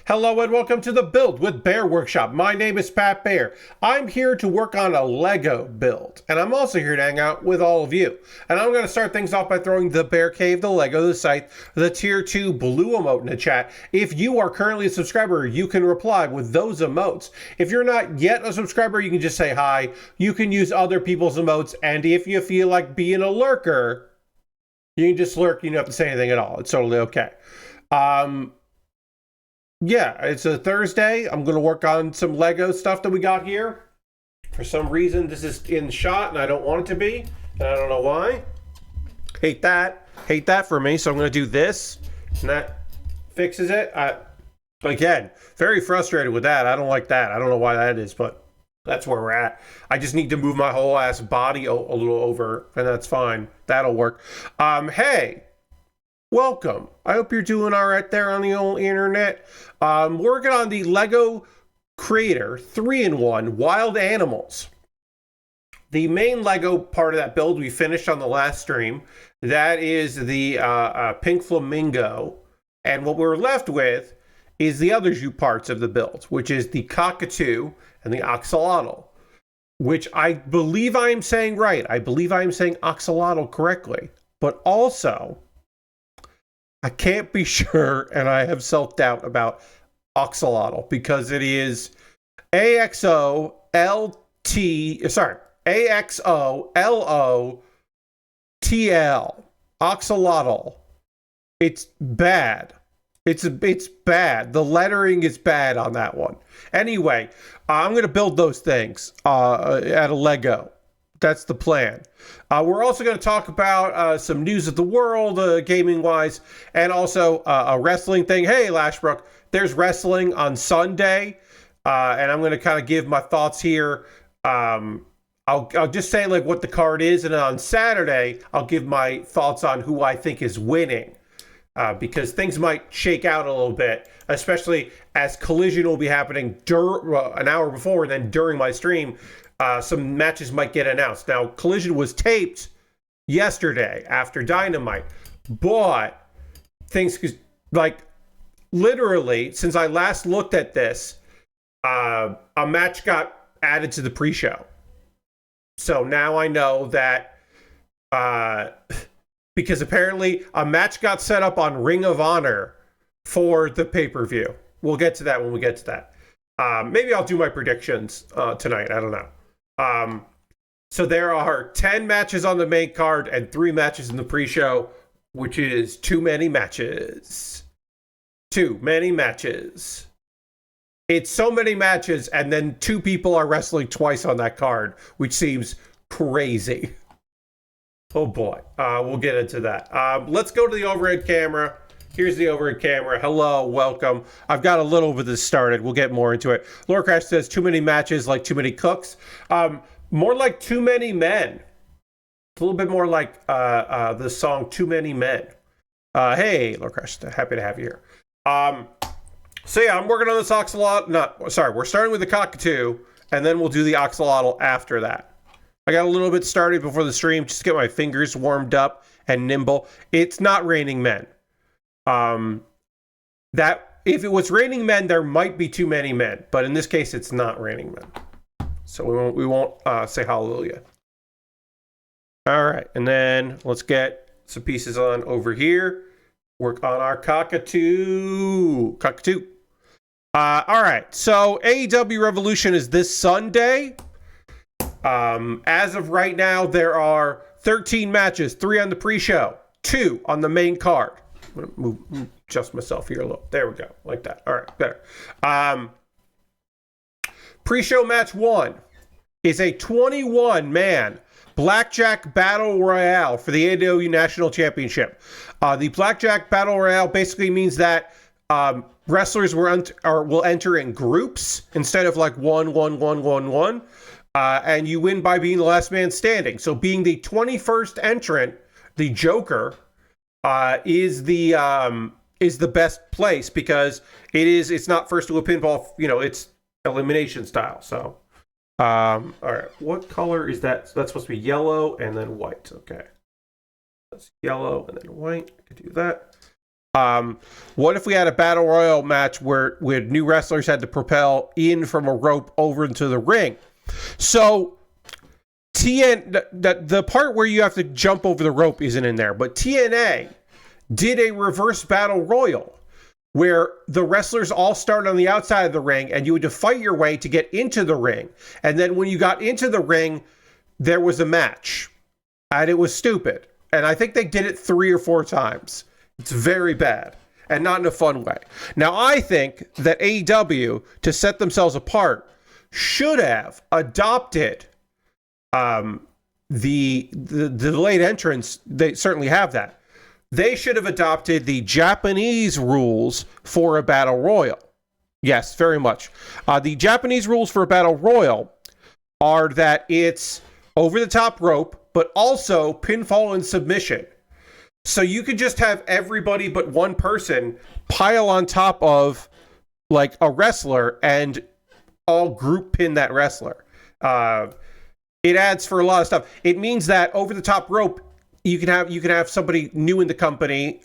Hello and welcome to the Build with Bear Workshop. My name is Pat Bear. I'm here to work on a Lego build, and I'm also here to hang out with all of you. And I'm going to start things off by throwing the Bear Cave, the Lego, the Scythe, the Tier 2 blue emote in the chat. If you are currently a subscriber, you can reply with those emotes. If you're not yet a subscriber, you can just say hi. You can use other people's emotes, and if you feel like being a lurker, you can just lurk. You don't have to say anything at all. It's totally okay. Yeah, it's a Thursday. I'm going to work on some Lego stuff that we got here. For some reason, this is in shot, and I don't want it to be. And I don't know why. Hate that. Hate that for me. So I'm going to do this, and that fixes it. Again, very frustrated with that. I don't like that. I don't know why that is, but that's where we're at. I just need to move my whole ass body a little over, and that's fine. That'll work. Hey. Welcome. I hope you're doing all right there on the old internet. Working on the Lego Creator 3-in-1 Wild Animals. The main Lego part of that build we finished on the last stream. That is the pink flamingo. And what we're left with is the other two parts of the build, which is the Cockatoo and the Axolotl, which I believe I am saying right. I believe I am saying Axolotl correctly. But also, I can't be sure, and I have self-doubt about Axolotl because it is Axolotl. Axolotl. It's bad. It's bad. The lettering is bad on that one. Anyway, I'm going to build those things at a Lego. That's the plan. We're also going to talk about some news of the world, gaming-wise, and also a wrestling thing. Hey, Lashbrook, there's wrestling on Sunday, and I'm going to kind of give my thoughts here. I'll just say like what the card is, and then on Saturday, I'll give my thoughts on who I think is winning, because things might shake out a little bit, especially as Collision will be happening an hour before and then during my stream. Some matches might get announced. Now, Collision was taped yesterday after Dynamite, but things, like, literally, since I last looked at this, a match got added to the pre-show. So now I know that, because apparently a match got set up on Ring of Honor for the pay-per-view. We'll get to that when we get to that. Maybe I'll do my predictions tonight. I don't know. So there are 10 matches on the main card and 3 matches in the pre-show, which is too many matches. Too many matches. It's so many matches, and then 2 people are wrestling twice on that card, which seems crazy. Oh boy. We'll get into that. Let's go to the overhead camera. Here's the overhead camera. Hello, welcome. I've got a little bit of this started. We'll get more into it. Lore Crash says, too many matches, like too many cooks. More like too many men. It's a little bit more like the song Too Many Men. Hey, Lore Crash, happy to have you here. So yeah, I'm working on this Axolotl. We're starting with the Cockatoo, and then we'll do the Axolotl after that. I got a little bit started before the stream, just to get my fingers warmed up and nimble. It's not raining men. That if it was raining men, there might be too many men, but in this case, it's not raining men. So we won't say hallelujah. All right, and then let's get some pieces on over here. Work on our Cockatoo. All right, so AEW Revolution is this Sunday. As of right now, there are 13 matches, 3 on the pre-show, 2 on the main card. I'm going to adjust myself here a little. There we go. Like that. All right. Better. Pre-show match 1 is a 21-man Blackjack Battle Royale for the AEW National Championship. The Blackjack Battle Royale basically means that wrestlers will enter in groups instead of like 1. And you win by being the last man standing. So being the 21st entrant, the Joker, is the best place because it's not first to a pinfall, it's elimination style. So all right, what color is that? So that's supposed to be yellow and then white. Okay, that's yellow and then white. I could do that. What if we had a battle royal match where new wrestlers had to propel in from a rope over into the ring? So the part where you have to jump over the rope isn't in there, but TNA did a reverse battle royal where the wrestlers all started on the outside of the ring and you had to fight your way to get into the ring. And then when you got into the ring, there was a match. And it was stupid. And I think they did it 3 or 4 times. It's very bad. And not in a fun way. Now, I think that AEW, to set themselves apart, should have adopted the delayed entrance. They certainly have that. They should have adopted the Japanese rules for a battle royal. Yes, very much. The Japanese rules for a battle royal are that it's over the top rope, but also pinfall and submission. So you could just have everybody but one person pile on top of like a wrestler and all group pin that wrestler. It adds for a lot of stuff. It means that over the top rope, you can have somebody new in the company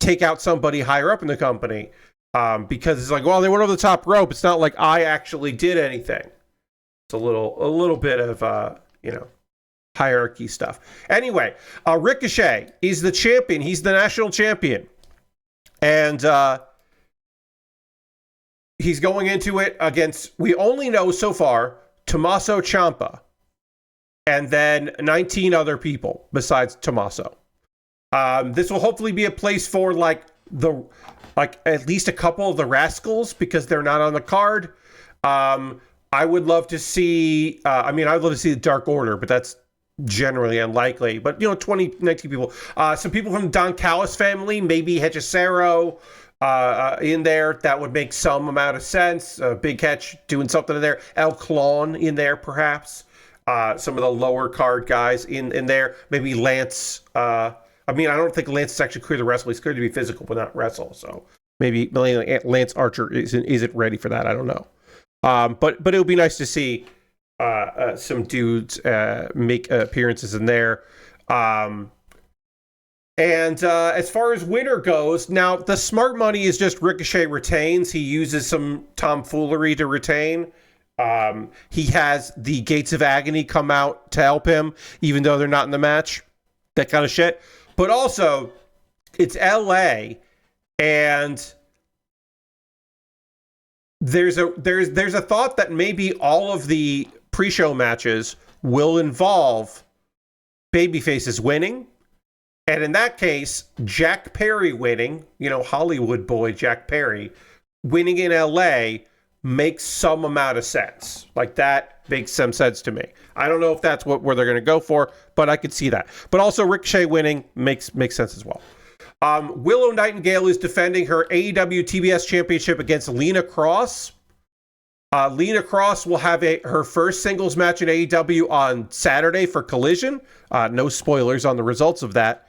take out somebody higher up in the company because it's like, well, they went over the top rope. It's not like I actually did anything. It's a little bit of hierarchy stuff. Anyway, Ricochet is the champion. He's the national champion, and he's going into it against, we only know so far, Tommaso Ciampa. And then 19 other people besides Tommaso. This will hopefully be a place for at least a couple of the Rascals because they're not on the card. I would love to see. I'd love to see the Dark Order, but that's generally unlikely. But 19 people. Some people from the Don Callis family, maybe Hechicero in there. That would make some amount of sense. Big Catch doing something in there. El Clon in there, perhaps. Some of the lower card guys in there. Maybe Lance. I don't think Lance is actually clear to wrestle. He's clear to be physical, but not wrestle. So maybe Lance Archer isn't ready for that. I don't know. But it would be nice to see some dudes make appearances in there. And as far as winner goes, now the smart money is just Ricochet retains. He uses some tomfoolery to retain. He has the Gates of Agony come out to help him, even though they're not in the match. That kind of shit. But also, it's LA, and there's a thought that maybe all of the pre-show matches will involve babyfaces winning. And in that case, Jack Perry winning, Hollywood boy Jack Perry, winning in LA makes some amount of sense. Like, that makes some sense to me. I don't know if that's where they're going to go for, but I could see that. But also Ricochet winning makes sense as well. Willow Nightingale is defending her AEW TBS Championship against Lena Cross. Lena Cross will have her first singles match in AEW on Saturday for Collision. No spoilers on the results of that.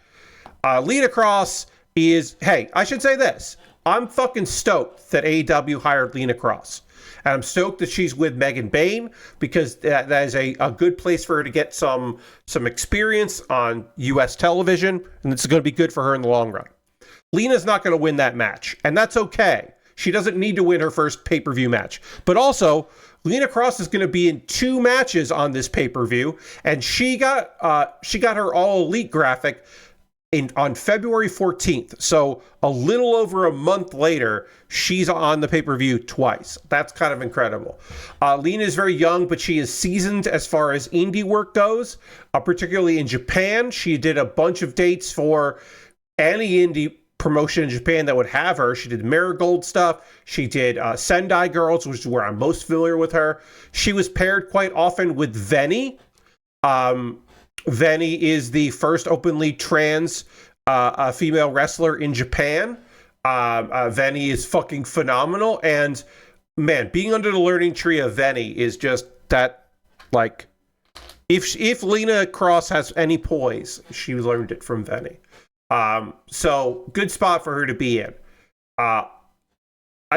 Lena Cross is, hey, I should say this. I'm fucking stoked that AEW hired Lena Cross. And I'm stoked that she's with Megan Bayne because that is a good place for her to get some experience on U.S. television, and it's going to be good for her in the long run. Lena's not going to win that match, and that's okay. She doesn't need to win her first pay-per-view match. But also, Lena Cross is going to be in 2 matches on this pay-per-view, and she got her All Elite graphic on February 14th. So a little over a month later, she's on the pay-per-view twice. That's kind of incredible. Lena is very young, but she is seasoned as far as indie work goes, particularly in Japan. She did a bunch of dates for any indie promotion in Japan that would have her. She did Marigold stuff. She did Sendai Girls, which is where I'm most familiar with her. She was paired quite often with Veni. Veni is the first openly trans female wrestler in Japan. Veni is fucking phenomenal. And man, being under the learning tree of Veni is just that, like, if Lena Cross has any poise, she learned it from Veni. So good spot for her to be in. I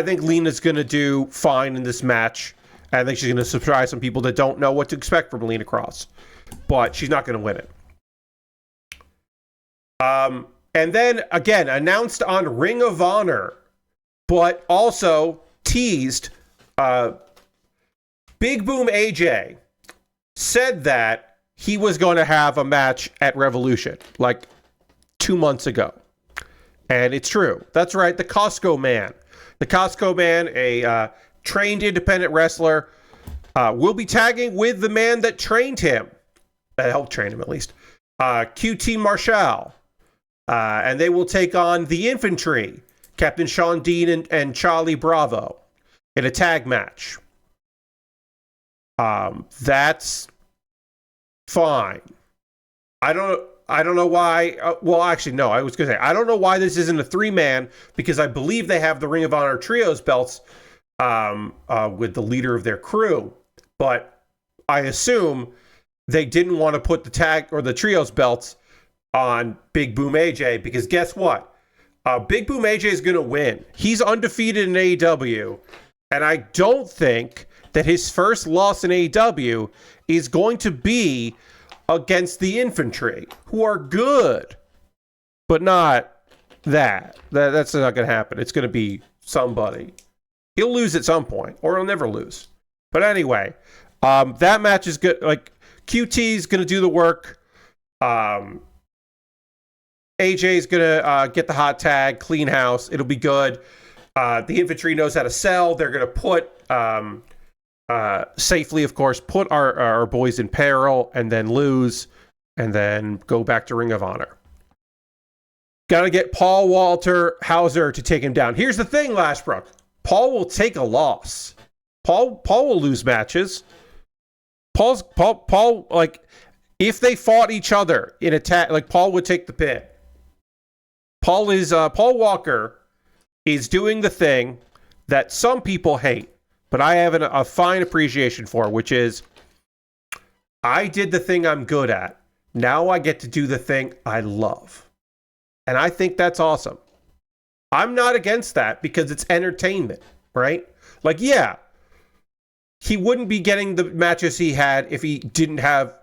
think Lena's going to do fine in this match. I think she's going to surprise some people that don't know what to expect from Lena Cross. But she's not going to win it. And then again, announced on Ring of Honor, but also teased. Big Boom AJ said that he was going to have a match at Revolution like 2 months ago. And it's true. That's right. The Costco Man, a trained independent wrestler, will be tagging with the man that trained him, that helped train him at least, QT Marshall. And they will take on the Infantry, Captain Sean Dean and Charlie Bravo, in a tag match. That's fine. I don't know why. Well, actually, no. I was going to say I don't know why this isn't a 3-man, because I believe they have the Ring of Honor Trios belts with the leader of their crew. But I assume they didn't want to put the tag or the Trios belts on Big Boom AJ, because guess what? Big Boom AJ is going to win. He's undefeated in AEW, and I don't think that his first loss in AEW is going to be against the Infantry, who are good, but not that. That's not going to happen. It's going to be somebody. He'll lose at some point, or he'll never lose. But anyway, that match is good. Like, QT's going to do the work. AJ's going to get the hot tag, clean house. It'll be good. The Infantry knows how to sell. They're going to put... safely, of course, put our boys in peril, and then lose, and then go back to Ring of Honor. Got to get Paul Walter Hauser to take him down. Here's the thing, Lashbrook. Paul will take a loss. Paul will lose matches. Paul, like, if they fought each other in attack, like, Paul would take the pin. Paul Walker is doing the thing that some people hate, but I have a fine appreciation for, which is, I did the thing I'm good at. Now I get to do the thing I love. And I think that's awesome. I'm not against that, because it's entertainment, right? Like, yeah, he wouldn't be getting the matches he had if he didn't have,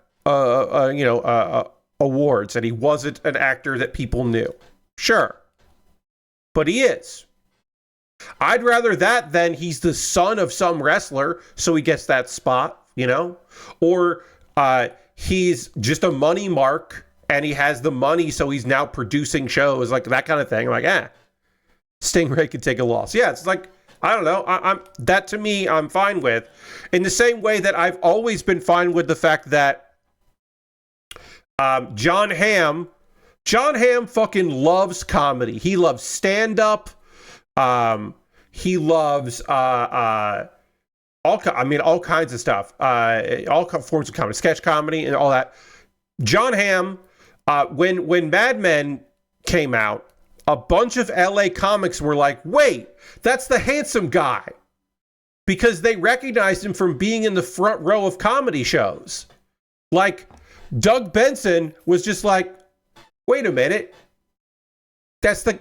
awards, and he wasn't an actor that people knew. Sure. But he is. I'd rather that than he's the son of some wrestler, so he gets that spot, or he's just a money mark and he has the money, so he's now producing shows, like that kind of thing. I'm like, Stingray could take a loss. Yeah, it's like, I don't know. I'm that, to me, I'm fine with. In the same way that I've always been fine with the fact that John Hamm fucking loves comedy. He loves stand-up. He loves all kinds of stuff, all forms of comedy, sketch comedy, and all that. John Hamm, when Mad Men came out, a bunch of LA comics were like, "Wait, that's the handsome guy," because they recognized him from being in the front row of comedy shows. Like, Doug Benson was just like, "Wait a minute, that's the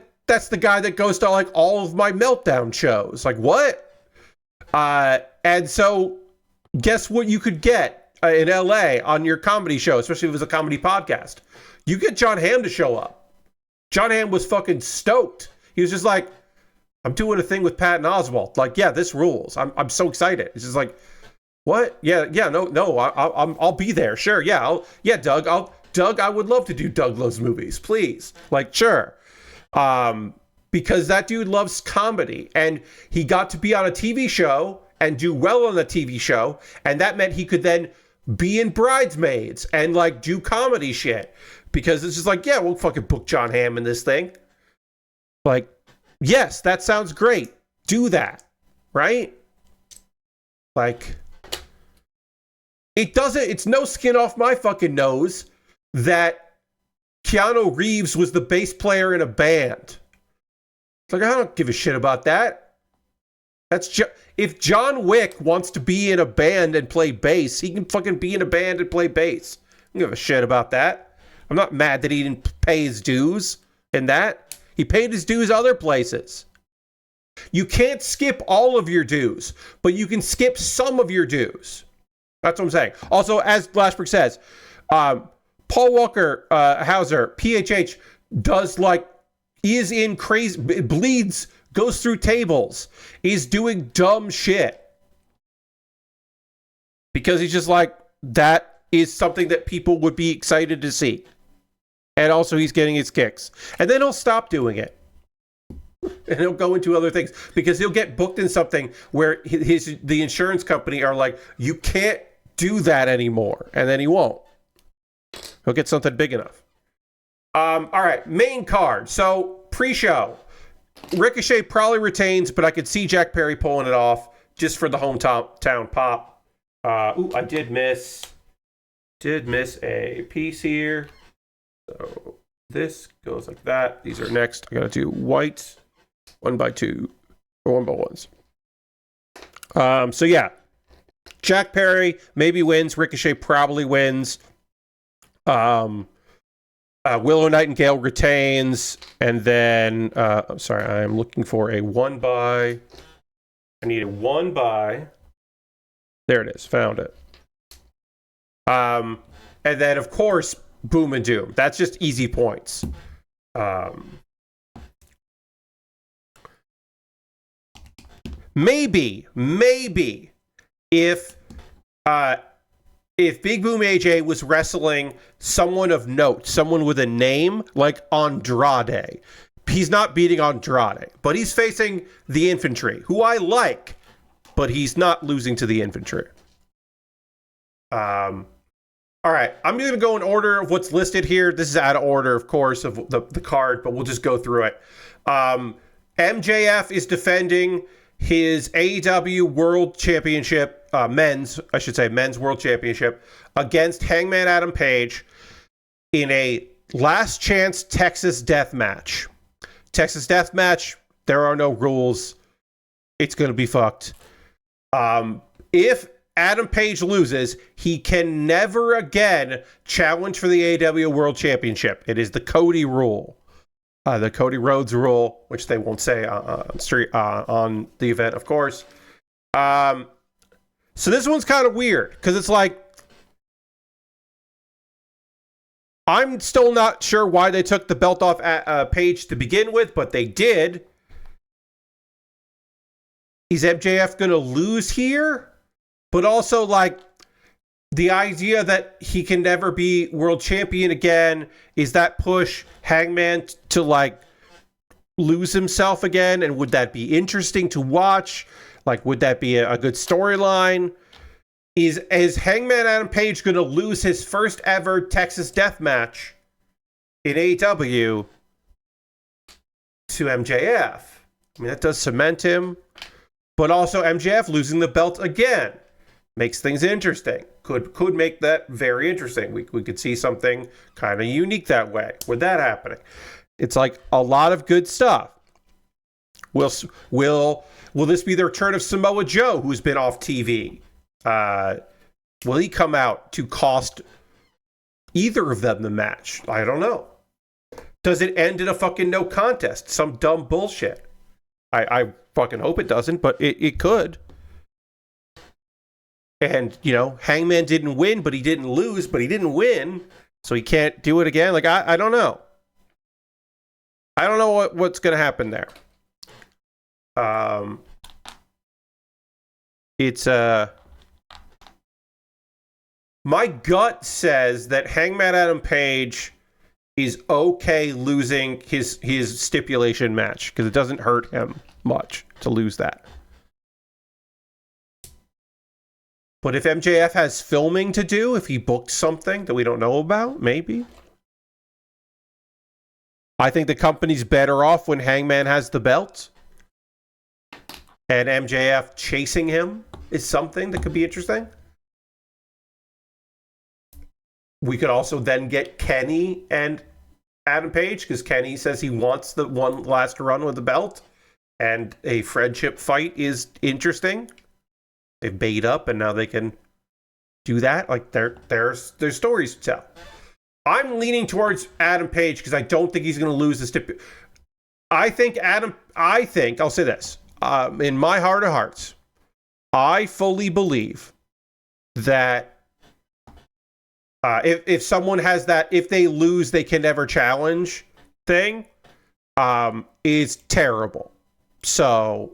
guy that goes to like all of my Meltdown shows." Like, what? And so guess what you could get in LA on your comedy show, especially if it was a comedy podcast? You get John Hamm to show up. John Hamm was fucking stoked. He was just like, "I'm doing a thing with Patton Oswalt. Like, yeah, this rules. I'm so excited." It's just like, what? Yeah, no, I'll be there. Sure. Yeah. Doug, I would love to do Doug Loves Movies, please. Like, sure. Because that dude loves comedy, and he got to be on a TV show and do well on the TV show, and that meant he could then be in Bridesmaids and like do comedy shit, because it's just like, yeah, we'll fucking book John Hamm in this thing. Like, yes, that sounds great. Do that, right? Like, it's no skin off my fucking nose that Keanu Reeves was the bass player in a band. It's like, I don't give a shit about that. If John Wick wants to be in a band and play bass, he can fucking be in a band and play bass. I don't give a shit about that. I'm not mad that he didn't pay his dues in that. He paid his dues other places. You can't skip all of your dues, but you can skip some of your dues. That's what I'm saying. Also, as Lashbrook says, Paul Walker Hauser, PHH, does like, is in crazy, bleeds, goes through tables, is doing dumb shit. Because he's just like, that is something that people would be excited to see. And also he's getting his kicks. And then he'll stop doing it. And he'll go into other things. Because he'll get booked in something where the insurance company are like, you can't do that anymore. And then he won't. He'll get something big enough. All right, main card. So, pre-show. Ricochet probably retains, but I could see Jack Perry pulling it off just for the hometown pop. I did miss a piece here. So this goes like that. These are next. I gotta do white 1x2 or 1x1s. So yeah, Jack Perry maybe wins. Ricochet probably wins. Willow Nightingale retains, and then I'm sorry, I'm looking for a 1x. I need a 1x. There it is. Found it. And then of course, Boom and Doom. That's just easy points. Maybe if Big Boom AJ was wrestling someone of note, someone with a name like Andrade. He's not beating Andrade, but he's facing the Infantry, who I like, but he's not losing to the Infantry. All right, I'm going to go in order of what's listed here. This is out of order, of course, of the card, but we'll just go through it. MJF is defending his AEW World Championship, men's World Championship, against Hangman Adam Page in a last chance Texas death match. Texas death match, there are no rules. It's going to be fucked. If Adam Page loses, he can never again challenge for the AEW World Championship. It is the Cody rule. The Cody Rhodes rule, which they won't say on the event, of course. So this one's kind of weird, because it's like, I'm still not sure why they took the belt off Page to begin with, but they did. Is MJF going to lose here? But also, like, the idea that he can never be world champion again, is that push Hangman to, like, lose himself again? And would that be interesting to watch? Like, would that be a good storyline? Is Hangman Adam Page going to lose his first ever Texas death match in AEW to MJF? I mean, that does cement him. But also MJF losing the belt again makes things interesting. Could make that very interesting. We could see something kind of unique that way with that happening. It's like a lot of good stuff. Will this be the return of Samoa Joe, who's been off TV? Will he come out to cost either of them the match? I don't know. Does it end in a fucking no contest? Some dumb bullshit. I fucking hope it doesn't, but it could. And, you know, Hangman didn't win, but he didn't lose, but he didn't win, so he can't do it again. Like, I don't know. I don't know what's going to happen there. It's my gut says that Hangman Adam Page is okay losing his stipulation match, because it doesn't hurt him much to lose that. But if MJF has filming to do, if he booked something that we don't know about, maybe. I think the company's better off when Hangman has the belt. And MJF chasing him is something that could be interesting. We could also then get Kenny and Adam Page, because Kenny says he wants the one last run with the belt. And a friendship fight is interesting. They've bait up, and now they can do that. Like, there's stories to tell. I'm leaning towards Adam Page because I don't think he's going to lose the stipulation. I think, I'll say this. In my heart of hearts, I fully believe that if someone has that, if they lose, they can never challenge, thing is terrible. So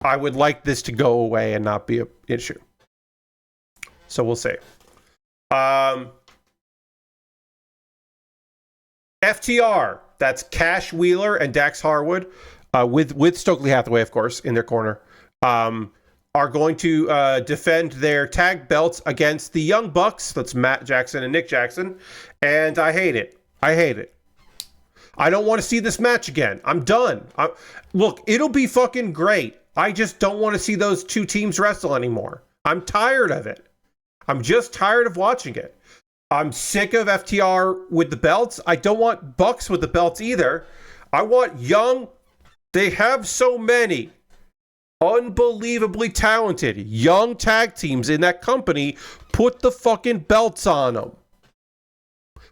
I would like this to go away and not be an issue. So we'll see. FTR, that's Cash Wheeler and Dax Harwood, with Stokely Hathaway, of course, in their corner, are going to defend their tag belts against the Young Bucks. That's Matt Jackson and Nick Jackson. And I hate it. I don't want to see this match again. I'm done. Look, it'll be fucking great. I just don't want to see those two teams wrestle anymore. I'm tired of it. I'm just tired of watching it. I'm sick of FTR with the belts. I don't want Bucks with the belts either. I want young. They have so many unbelievably talented young tag teams in that company. Put the fucking belts on them.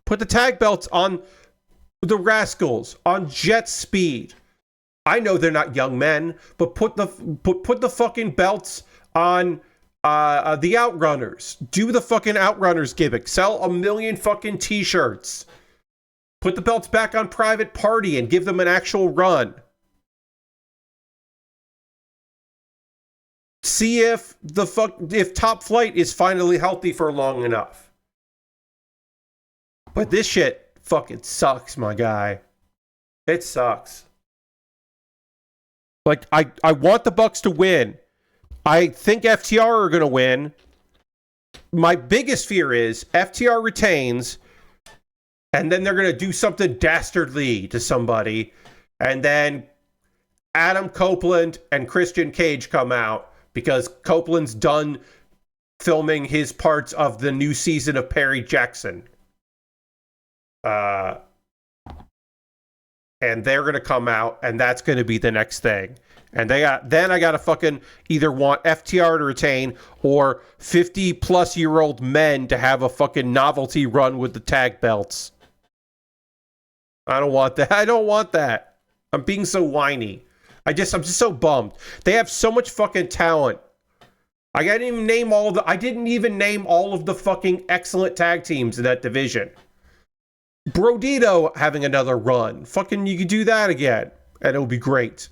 Put the tag belts on the Rascals, on Jet Speed. I know they're not young men, but put the fucking belts on the Outrunners. Do the fucking Outrunners gimmick. Sell 1 million fucking t-shirts. Put the belts back on Private Party and give them an actual run. See if Top Flight is finally healthy for long enough. But this shit fucking sucks, my guy. It sucks. Like, I want the Bucks to win. I think FTR are going to win. My biggest fear is FTR retains, and then they're going to do something dastardly to somebody, and then Adam Copeland and Christian Cage come out because Copeland's done filming his parts of the new season of Perry Jackson. And they're going to come out, and that's going to be the next thing. And I got to fucking either want FTR to retain or 50-plus-year-old men to have a fucking novelty run with the tag belts. I don't want that. I'm being so whiny. I'm just so bummed. They have so much fucking talent. I didn't even name all of the fucking excellent tag teams in that division. Brodito having another run. Fucking, you could do that again, and it'll be great.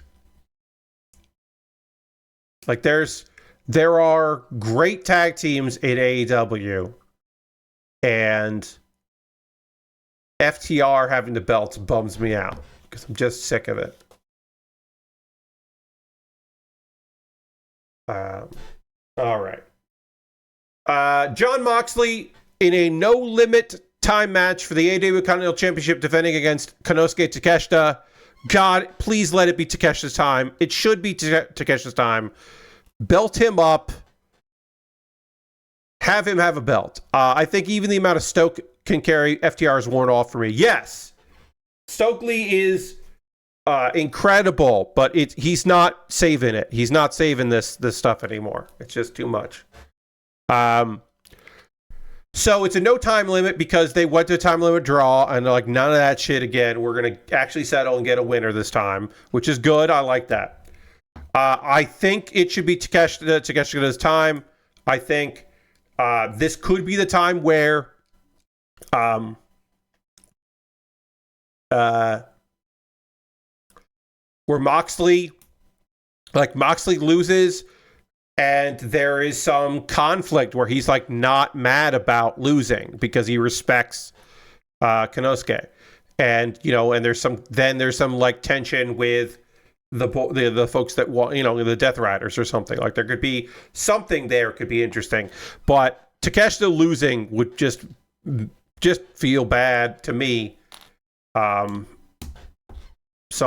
Like, there are great tag teams in AEW, and FTR having the belts bums me out because I'm just sick of it. All right. Jon Moxley in a no-limit time match for the AEW Continental Championship, defending against Konosuke Takeshita. God, please let it be Takeshita's time. It should be Takeshita's time. Belt him up. Have him have a belt. I think even the amount of Stoke can carry FTR is worn off for me. Yes, Stokely is incredible, but he's not saving it. He's not saving this stuff anymore. It's just too much. So it's a no time limit because they went to a time limit draw, and they're like, none of that shit again. We're going to actually settle and get a winner this time, which is good. I like that. I think it should be Takeshita's time. I think this could be the time where Moxley loses, and there is some conflict where he's like not mad about losing because he respects Konosuke, and and there's some like tension with the folks that want, the Death Riders or something. Like, there could be something there, could be interesting, but Takeshita losing would just feel bad to me. So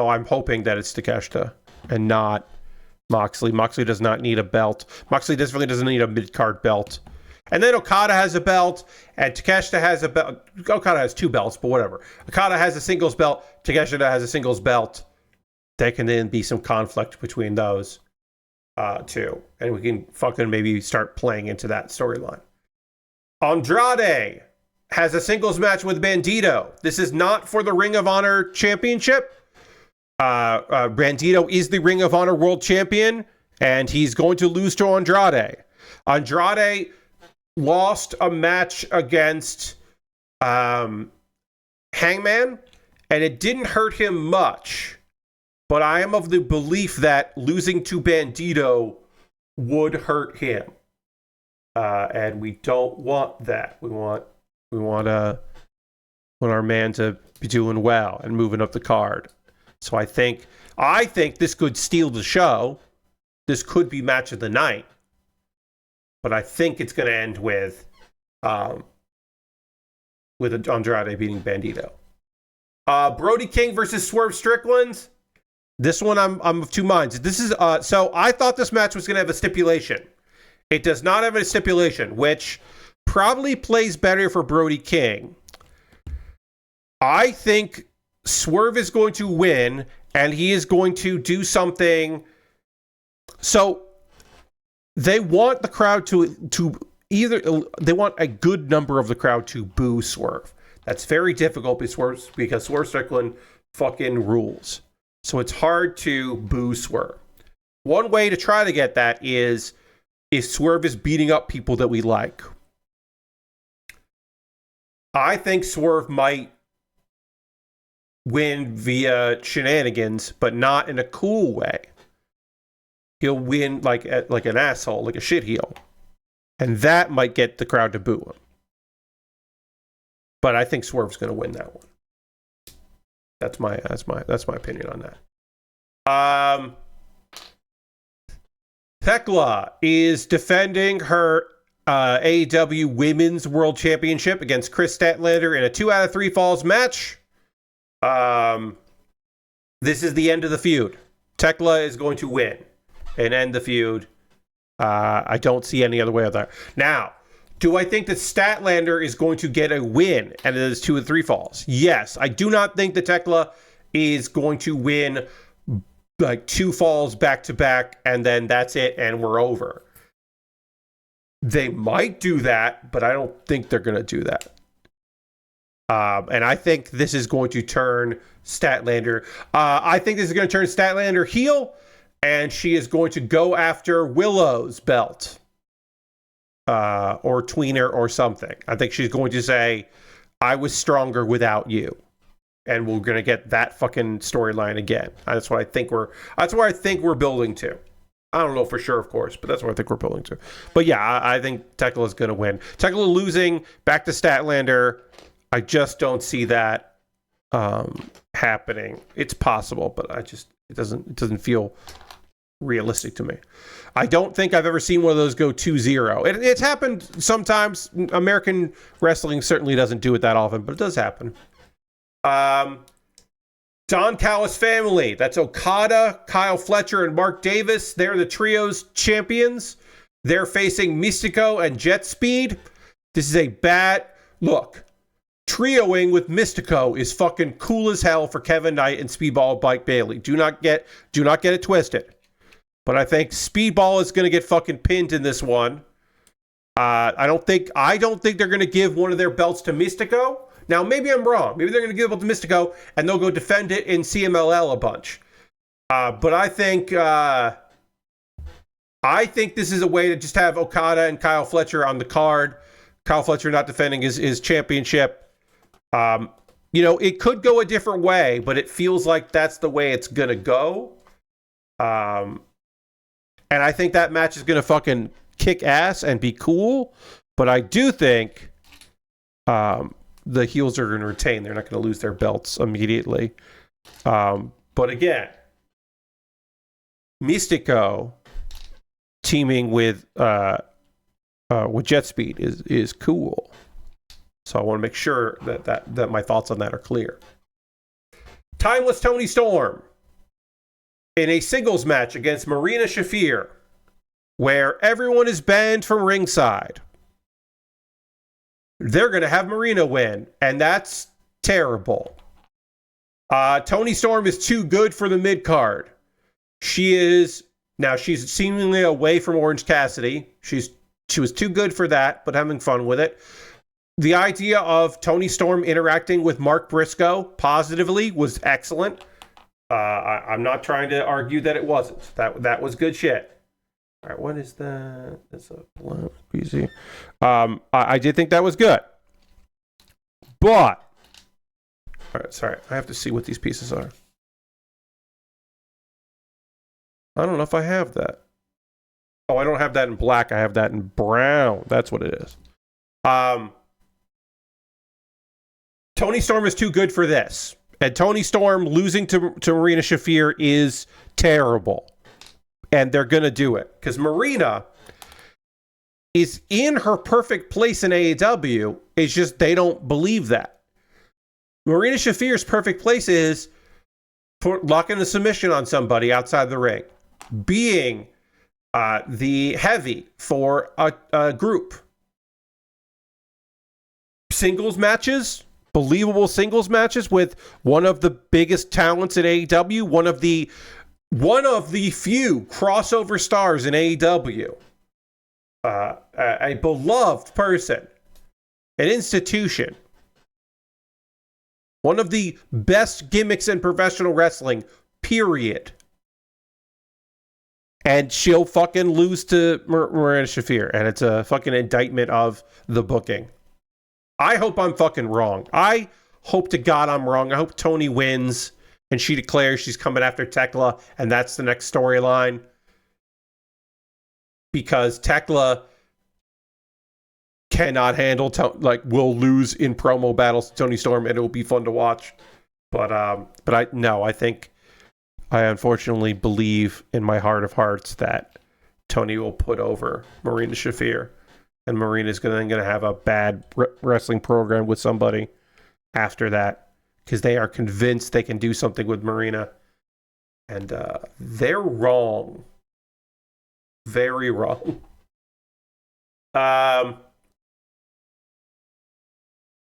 I'm hoping that it's Takeshita and not Moxley. Moxley does not need a belt. Moxley definitely doesn't need a mid-card belt. And then Okada has a belt, and Takeshita has a belt. Okada has 2 belts, but whatever. Okada has a singles belt. Takeshita has a singles belt. There can then be some conflict between those two. And we can fucking maybe start playing into that storyline. Andrade has a singles match with Bandito. This is not for the Ring of Honor Championship. Bandito is the Ring of Honor World Champion, and he's going to lose to Andrade. Andrade lost a match against Hangman, and it didn't hurt him much. But I am of the belief that losing to Bandito would hurt him, and we don't want that. We want our man to be doing well and moving up the card. So I think this could steal the show. This could be match of the night, but I think it's going to end with Andrade beating Bandito. Brody King versus Swerve Strickland. This one I'm of two minds. This is so I thought this match was going to have a stipulation. It does not have a stipulation, which probably plays better for Brody King. I think Swerve is going to win, and he is going to do something. So they want the crowd to either, they want a good number of the crowd to boo Swerve. That's very difficult because Swerve Strickland fucking rules. So it's hard to boo Swerve. One way to try to get that is if Swerve is beating up people that we like. I think Swerve might win via shenanigans, but not in a cool way. He'll win like an asshole, like a shitheel. And that might get the crowd to boo him. But I think Swerve's going to win that one. That's my opinion on that. Thekla is defending her AEW Women's World Championship against Chris Statlander in a 2 out of 3 falls match. This is the end of the feud. Thekla is going to win and end the feud. I don't see any other way of that. Now, do I think that Statlander is going to get a win and it is 2 of 3 falls? Yes. I do not think that Thekla is going to win like 2 falls back to back and then that's it and we're over. They might do that, but I don't think they're going to do that. And I think this is going to turn Statlander. I think this is going to turn Statlander heel, and she is going to go after Willow's belt. Or tweener or something. I think she's going to say, I was stronger without you. And we're going to get that fucking storyline again. That's where I think we're building to. I don't know for sure, of course, but that's what I think we're building to. But yeah, I think Thekla is going to win. Thekla losing back to Statlander. I just don't see that happening. It's possible, but it doesn't feel realistic to me. I don't think I've ever seen one of those go 2-0. It's happened sometimes. American wrestling certainly doesn't do it that often, but it does happen. Don Callis family. That's Okada, Kyle Fletcher, and Mark Davis. They're the trios champions. They're facing Mystico and Jet Speed. This is a bad look. Trioing with Mystico is fucking cool as hell for Kevin Knight and Speedball Mike Bailey. Do not get it twisted. But I think Speedball is going to get fucking pinned in this one. I don't think they're going to give one of their belts to Mystico. Now, maybe I'm wrong. Maybe they're going to give it to Mystico and they'll go defend it in CMLL a bunch. But I think this is a way to just have Okada and Kyle Fletcher on the card. Kyle Fletcher not defending his championship. It could go a different way, but it feels like that's the way it's going to go. And I think that match is going to fucking kick ass and be cool. But I do think the heels are going to retain. They're not going to lose their belts immediately. But again, Mystico teaming with Jet Speed is cool. So I want to make sure that my thoughts on that are clear. Timeless Tony Storm in a singles match against Marina Shafir, where everyone is banned from ringside. They're going to have Marina win, and that's terrible. Tony Storm is too good for the mid-card. She's seemingly away from Orange Cassidy. She was too good for that, but having fun with it. The idea of Tony Storm interacting with Mark Briscoe positively was excellent. I'm not trying to argue that it wasn't. That was good shit. All right, what is that? That's a blunt PC. I did think that was good. But All right, sorry. I have to see what these pieces are. I don't know if I have that. Oh, I don't have that in black. I have that in brown. That's what it is. Toni Storm is too good for this. And Toni Storm losing to Marina Shafir is terrible. And they're going to do it. Because Marina is in her perfect place in AEW. It's just they don't believe that. Marina Shafir's perfect place is locking the submission on somebody outside the ring. Being the heavy for a group. Singles matches, believable singles matches with one of the biggest talents in AEW, one of the few crossover stars in AEW, a beloved person, an institution, one of the best gimmicks in professional wrestling, period. And she'll fucking lose to Marina Shafir, and it's a fucking indictment of the booking. I hope I'm fucking wrong. I hope to God I'm wrong. I hope Toni wins and she declares she's coming after Tekla and that's the next storyline. Because Tekla cannot handle, will lose in promo battles to Toni Storm and it will be fun to watch. But I think I unfortunately believe in my heart of hearts that Toni will put over Marina Shafir. And Marina's going to have a bad wrestling program with somebody after that. Because they are convinced they can do something with Marina. And they're wrong. Very wrong. The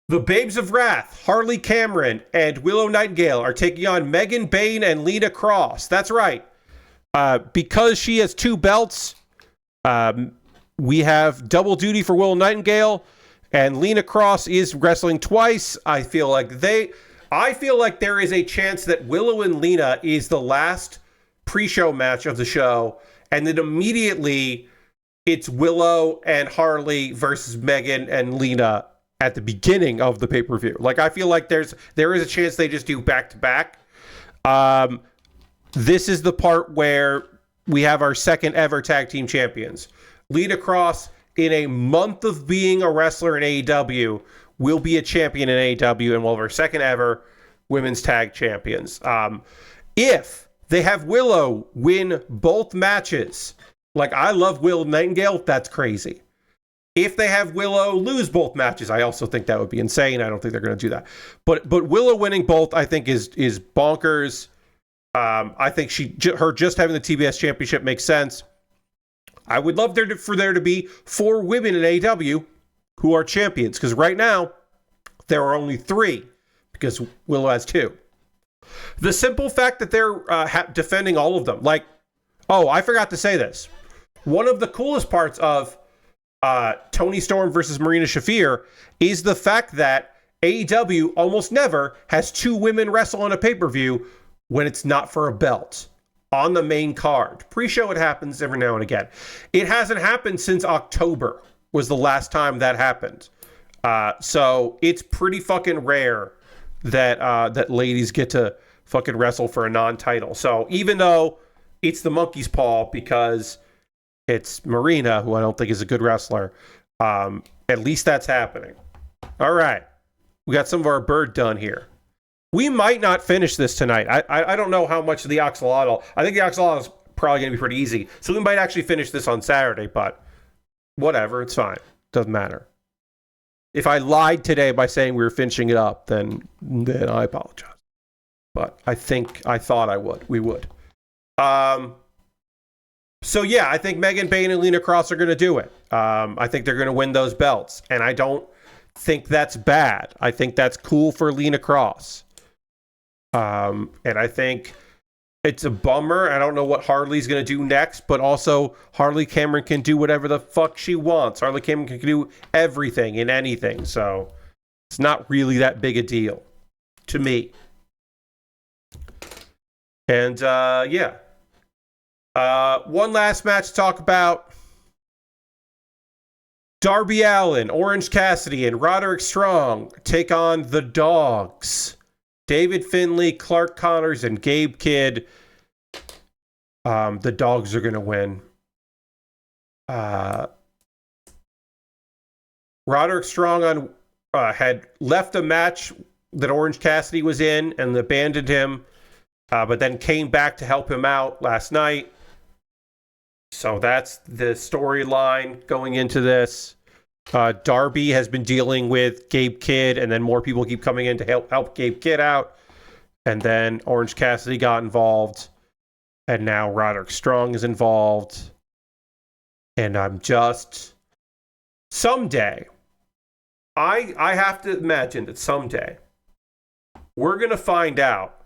Babes of Wrath, Harley Cameron, and Willow Nightingale are taking on Megan Bayne and Lita Cross. That's right. Because she has 2 belts, we have double duty for Willow Nightingale, and Lita Cross is wrestling twice. I feel like there is a chance that Willow and Lita is the last pre-show match of the show, and then immediately it's Willow and Harley versus Megan and Lita at the beginning of the pay-per-view. Like, I feel like there is a chance they just do back-to-back. This is the part where we have our second ever tag team champions. Lita Cross, in a month of being a wrestler in AEW, will be a champion in AEW and will have our second ever women's tag champions. If they have Willow win both matches, like I love Willow Nightingale, that's crazy. If they have Willow lose both matches, I also think that would be insane. I don't think they're going to do that. But Willow winning both, I think, is bonkers. I think her just having the TBS championship makes sense. I would love for there to be 4 women in AEW who are champions, because right now there are only 3 because Willow has 2. The simple fact that they're defending all of them, I forgot to say this. One of the coolest parts of Toni Storm versus Marina Shafir is the fact that AEW almost never has 2 women wrestle on a pay-per-view when it's not for a belt. On the main card. Pre-show, it happens every now and again. It hasn't happened since October was the last time that happened. So it's pretty fucking rare that ladies get to fucking wrestle for a non-title. So even though it's the monkey's paw because it's Marina, who I don't think is a good wrestler, at least that's happening. All right. We got some of our bird done here. We might not finish this tonight. I don't know how much of the Axolotl. I think the Axolotl is probably going to be pretty easy. So we might actually finish this on Saturday, but whatever. It's fine. Doesn't matter. If I lied today by saying we were finishing it up, then I apologize. But I thought we would. So yeah, I think Megan Bayne and Lita Cross are going to do it. I think they're going to win those belts. And I don't think that's bad. I think that's cool for Lita Cross. And I think it's a bummer. I don't know what Harley's going to do next, but also Harley Cameron can do whatever the fuck she wants. Harley Cameron can do everything and anything. So it's not really that big a deal to me. And yeah. One last match to talk about. Darby Allin, Orange Cassidy, and Roderick Strong take on the Dogs. David Finlay, Clark Connors, and Gabe Kidd. The dogs are going to win. Roderick Strong had left a match that Orange Cassidy was in and abandoned him, but then came back to help him out last night. So that's the storyline going into this. Darby has been dealing with Gabe Kidd, and then more people keep coming in to help Gabe Kidd out. And then Orange Cassidy got involved, and now Roderick Strong is involved. And I'm just... Someday, I have to imagine that someday, we're going to find out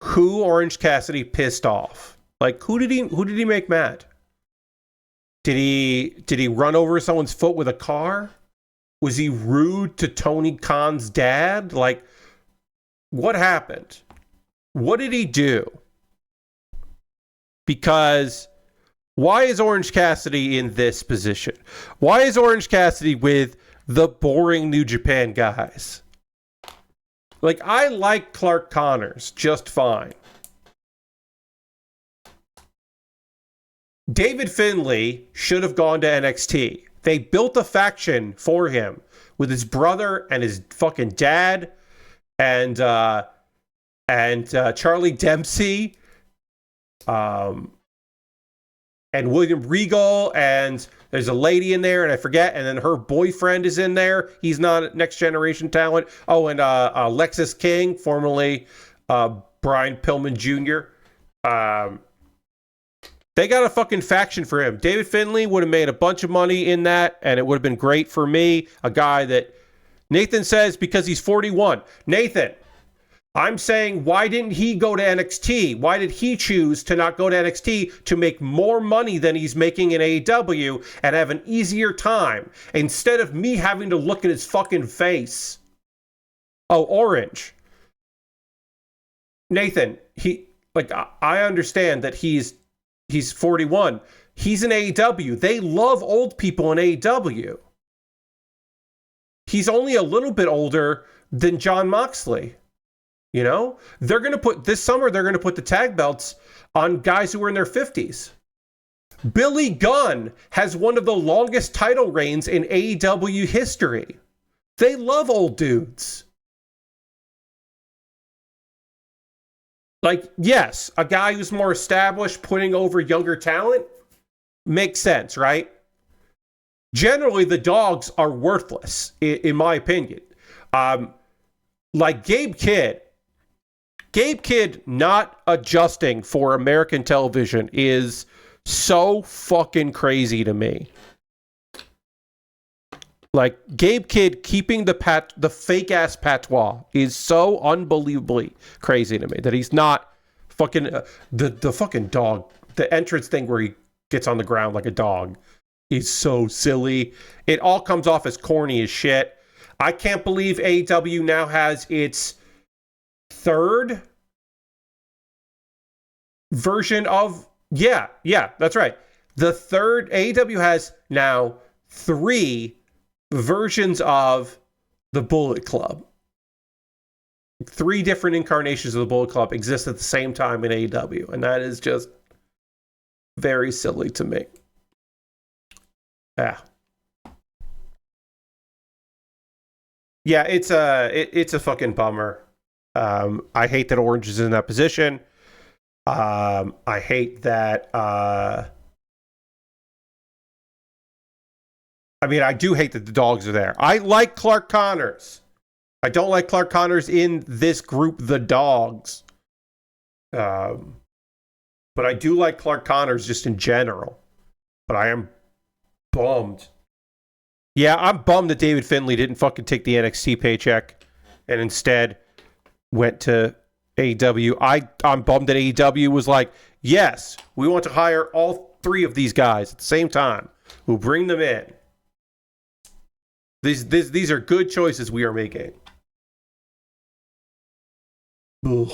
who Orange Cassidy pissed off. Like, who did he make mad? Did he run over someone's foot with a car? Was he rude to Tony Khan's dad? Like, what happened? What did he do? Because why is Orange Cassidy in this position? Why is Orange Cassidy with the boring New Japan guys? Like, I like Clark Connors just fine. David Finlay should have gone to NXT. They built a faction for him with his brother and his fucking dad and Charlie Dempsey, and William Regal, and there's a lady in there, and I forget, and then her boyfriend is in there. He's not Next Generation talent. Oh, and Lexus King, formerly Brian Pillman Jr. They got a fucking faction for him. David Finlay would have made a bunch of money in that, and it would have been great for me. A guy that Nathan says because he's 41. Nathan, I'm saying, why didn't he go to NXT? Why did he choose to not go to NXT to make more money than he's making in AEW and have an easier time instead of me having to look at his fucking face? Oh, Orange. Nathan, I understand that he's 41. He's in AEW. They love old people in AEW. He's only a little bit older than Jon Moxley. You know, they're going to put the tag belts on guys who are in their 50s. Billy Gunn has one of the longest title reigns in AEW history. They love old dudes. Like, yes, a guy who's more established putting over younger talent makes sense, right? Generally, the dogs are worthless, in my opinion. Like Gabe Kidd not adjusting for American television is so fucking crazy to me. Like, Gabe Kidd keeping the fake-ass patois is so unbelievably crazy to me that he's not fucking... the fucking dog, the entrance thing where he gets on the ground like a dog is so silly. It all comes off as corny as shit. I can't believe AEW now has its third version of... Yeah, that's right. The third... AEW has now 3 versions of the Bullet Club. 3 different incarnations of the Bullet Club exist at the same time in AEW, and that is just very silly to me. Yeah, it's a fucking bummer. I hate that Orange is in that position. I hate that. I do hate that the dogs are there. I like Clark Connors. I don't like Clark Connors in this group, the dogs. But I do like Clark Connors just in general. But I am bummed. Yeah, I'm bummed that David Finlay didn't fucking take the NXT paycheck and instead went to AEW. I'm bummed that AEW was like, yes, we want to hire all 3 of these guys at the same time. We'll bring them in. These are good choices we are making. Ugh.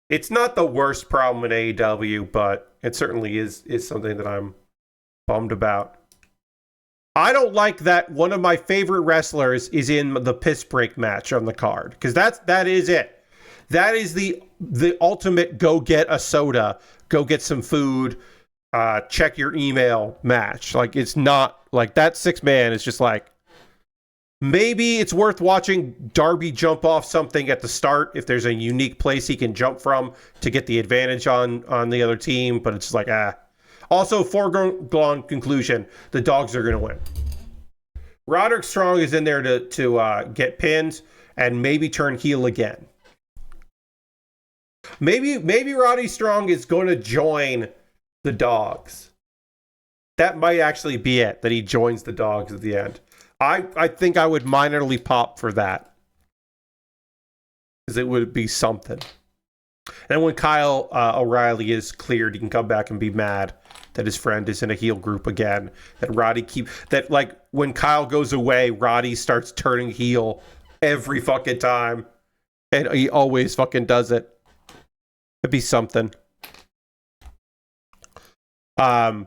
It's not the worst problem in AEW, but it certainly is something that I'm bummed about. I don't like that one of my favorite wrestlers is in the piss break match on the card, because that is it. That is the ultimate go get a soda, go get some food, check your email match. Like, it's not like that 6-man is just like, maybe it's worth watching Darby jump off something at the start if there's a unique place he can jump from to get the advantage on the other team, but it's just like, Also, foregone conclusion, the dogs are going to win. Roderick Strong is in there to get pinned and maybe turn heel again. Maybe Roddy Strong is going to join the dogs. That might actually be it, that he joins the dogs at the end. I think I would minorly pop for that, because it would be something. And when Kyle O'Reilly is cleared, he can come back and be mad that his friend is in a heel group again. That like when Kyle goes away, Roddy starts turning heel every fucking time, and he always fucking does it. It'd be something. I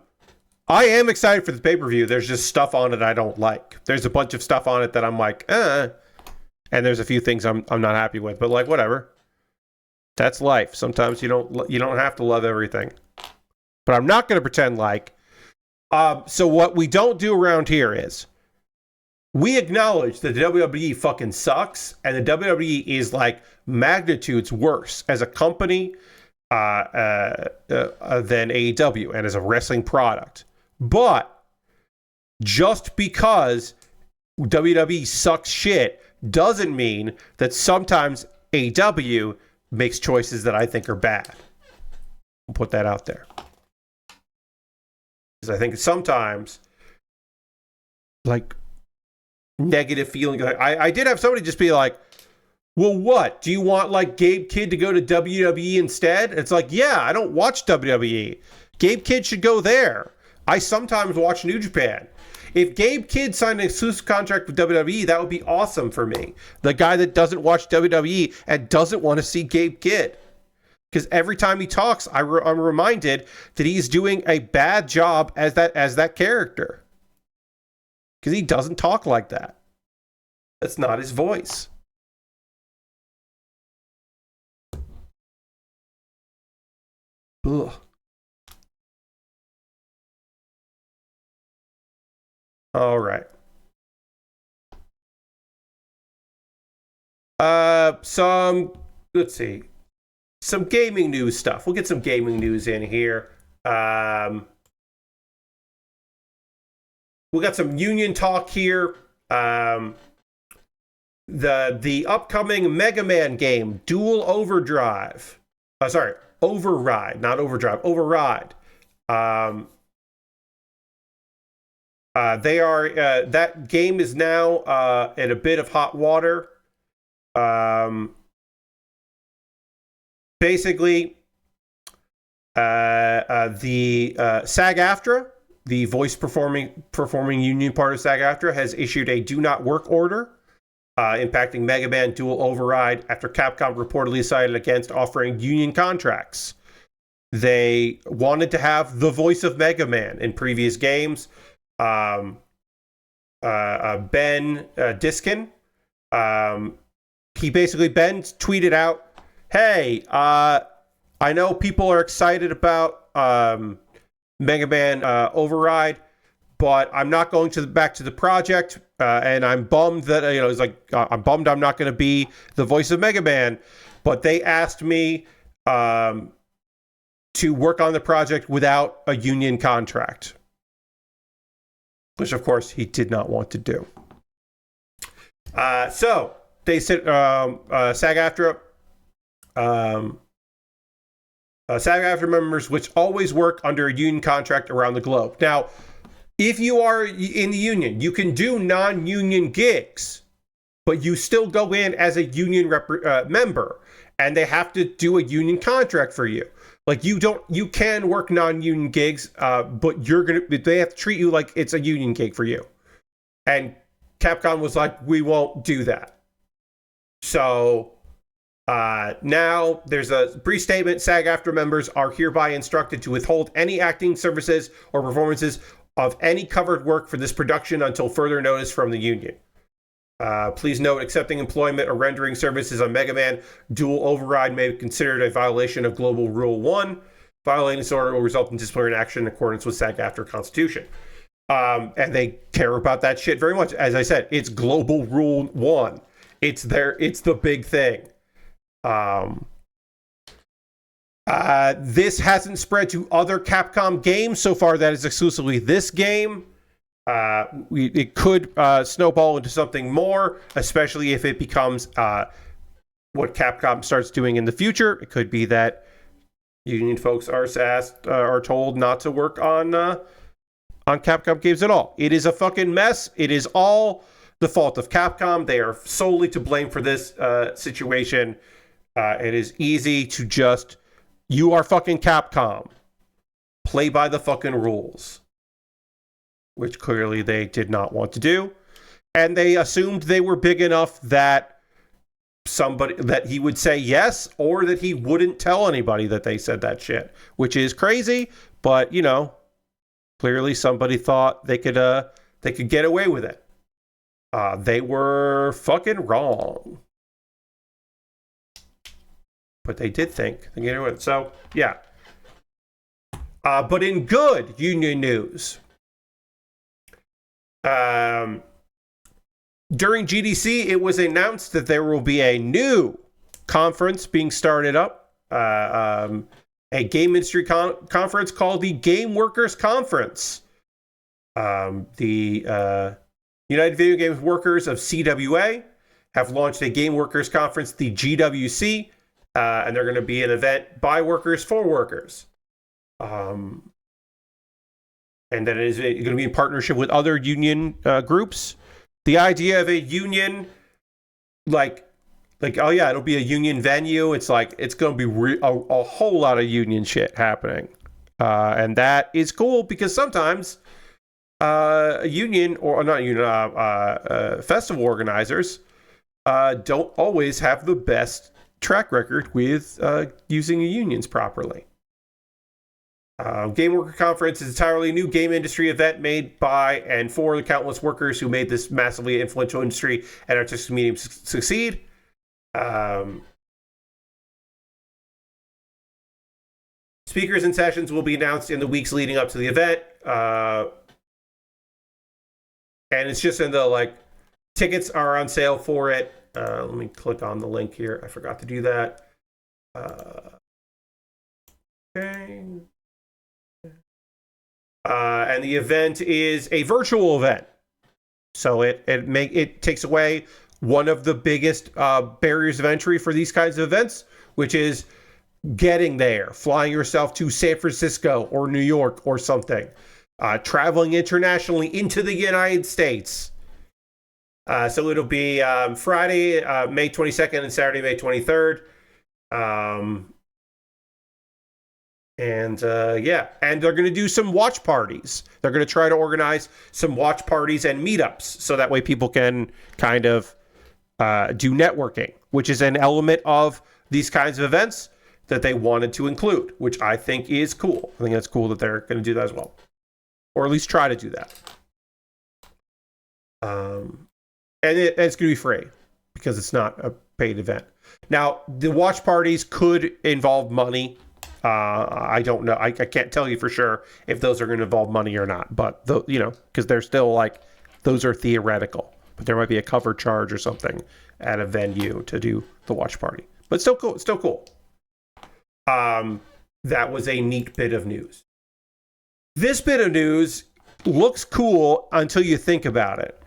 am excited for the pay-per-view. There's just stuff on it I don't like. There's a bunch of stuff on it that I'm like, and there's a few things I'm not happy with. But like, whatever. That's life. Sometimes you don't have to love everything. But I'm not going to pretend like. So what we don't do around here is we acknowledge that the WWE fucking sucks, and the WWE is like magnitudes worse as a company than AEW and as a wrestling product. But just because WWE sucks shit doesn't mean that sometimes AEW makes choices that I think are bad. I'll put that out there. Because I think sometimes, like, negative feeling. I did have somebody just be like, well, what? Do you want, like, Gabe Kidd to go to WWE instead? It's like, yeah, I don't watch WWE. Gabe Kidd should go there. I sometimes watch New Japan. If Gabe Kidd signed an exclusive contract with WWE, that would be awesome for me. The guy that doesn't watch WWE and doesn't want to see Gabe Kidd. Because every time he talks, I'm reminded that he's doing a bad job as that character. Because he doesn't talk like that. That's not his voice. Ugh. All right. Let's see. Some gaming news stuff. We'll get some gaming news in here. We got some union talk here. The upcoming Mega Man game, Dual Overdrive. Override, not Overdrive. Override. That game is now in a bit of hot water. Basically, the SAG-AFTRA, the voice performing union part of SAG-AFTRA, has issued a do not work order impacting Mega Man Dual Override after Capcom reportedly decided against offering union contracts. They wanted to have the voice of Mega Man in previous games. Ben Diskin, Ben tweeted out, hey, I know people are excited about Mega Man Override, but I'm not going back to the project, and I'm bummed that it's like I'm bummed I'm not going to be the voice of Mega Man. But they asked me to work on the project without a union contract, which of course he did not want to do. So they said SAG-AFTRA. SAG-AFTRA members, which always work under a union contract around the globe. Now, if you are in the union, you can do non-union gigs, but you still go in as a union member, and they have to do a union contract for you. Like, you can work non-union gigs, but they have to treat you like it's a union gig for you. And Capcom was like, we won't do that. So now there's a brief statement. SAG-AFTRA members are hereby instructed to withhold any acting services or performances of any covered work for this production until further notice from the union. Please note, accepting employment or rendering services on Mega Man dual override may be considered a violation of Global Rule 1. Violating this order will result in disciplinary action in accordance with SAG-AFTRA Constitution. And they care about that shit very much. As I said, it's Global Rule 1. It's the big thing. This hasn't spread to other Capcom games. So far, that is exclusively this game. It could snowball into something more, especially if it becomes what Capcom starts doing in the future. It could be that union folks are told not to work on Capcom games at all. It is a fucking mess. It is all the fault of Capcom. They are solely to blame for this situation. It is easy to just, you are fucking Capcom. Play by the fucking rules. Which clearly they did not want to do. And they assumed they were big enough that he would say yes, or that he wouldn't tell anybody that they said that shit, which is crazy. But, you know, clearly somebody thought they could get away with it. They were fucking wrong. But they did think they get away with it. So, yeah. But in good union news, during GDC, it was announced that there will be a new conference being started up, a game industry conference called the Game Workers Conference. The United Video Games Workers of CWA have launched a Game Workers Conference, the GWC, and they're going to be an event by workers for workers. And that it is going to be in partnership with other union groups. The idea of a union, like, oh yeah, it'll be a union venue. It's like, it's going to be a whole lot of union shit happening. And that is cool because sometimes a union, or not union, festival organizers don't always have the best track record with using unions properly. Game Worker Conference is an entirely new game industry event made by and for the countless workers who made this massively influential industry and artistic medium succeed. Speakers and sessions will be announced in the weeks leading up to the event. And it's just in the, tickets are on sale for it. Let me click on the link here. I forgot to do that. Okay. And the event is a virtual event. So it takes away one of the biggest barriers of entry for these kinds of events, which is getting there, flying yourself to San Francisco or New York or something, traveling internationally into the United States. So it'll be Friday, May 22nd and Saturday, May 23rd. And they're going to do some watch parties. They're going to try to organize some watch parties and meetups so that way people can kind of do networking, which is an element of these kinds of events that they wanted to include, which I think is cool. I think that's cool that they're going to do that as well, or at least try to do that. And it's going to be free because it's not a paid event. Now, the watch parties could involve money. I don't know. I can't tell you for sure if those are going to involve money or not. But, because they're still those are theoretical. But there might be a cover charge or something at a venue to do the watch party. But still cool. Still cool. That was a neat bit of news. This bit of news looks cool until you think about it.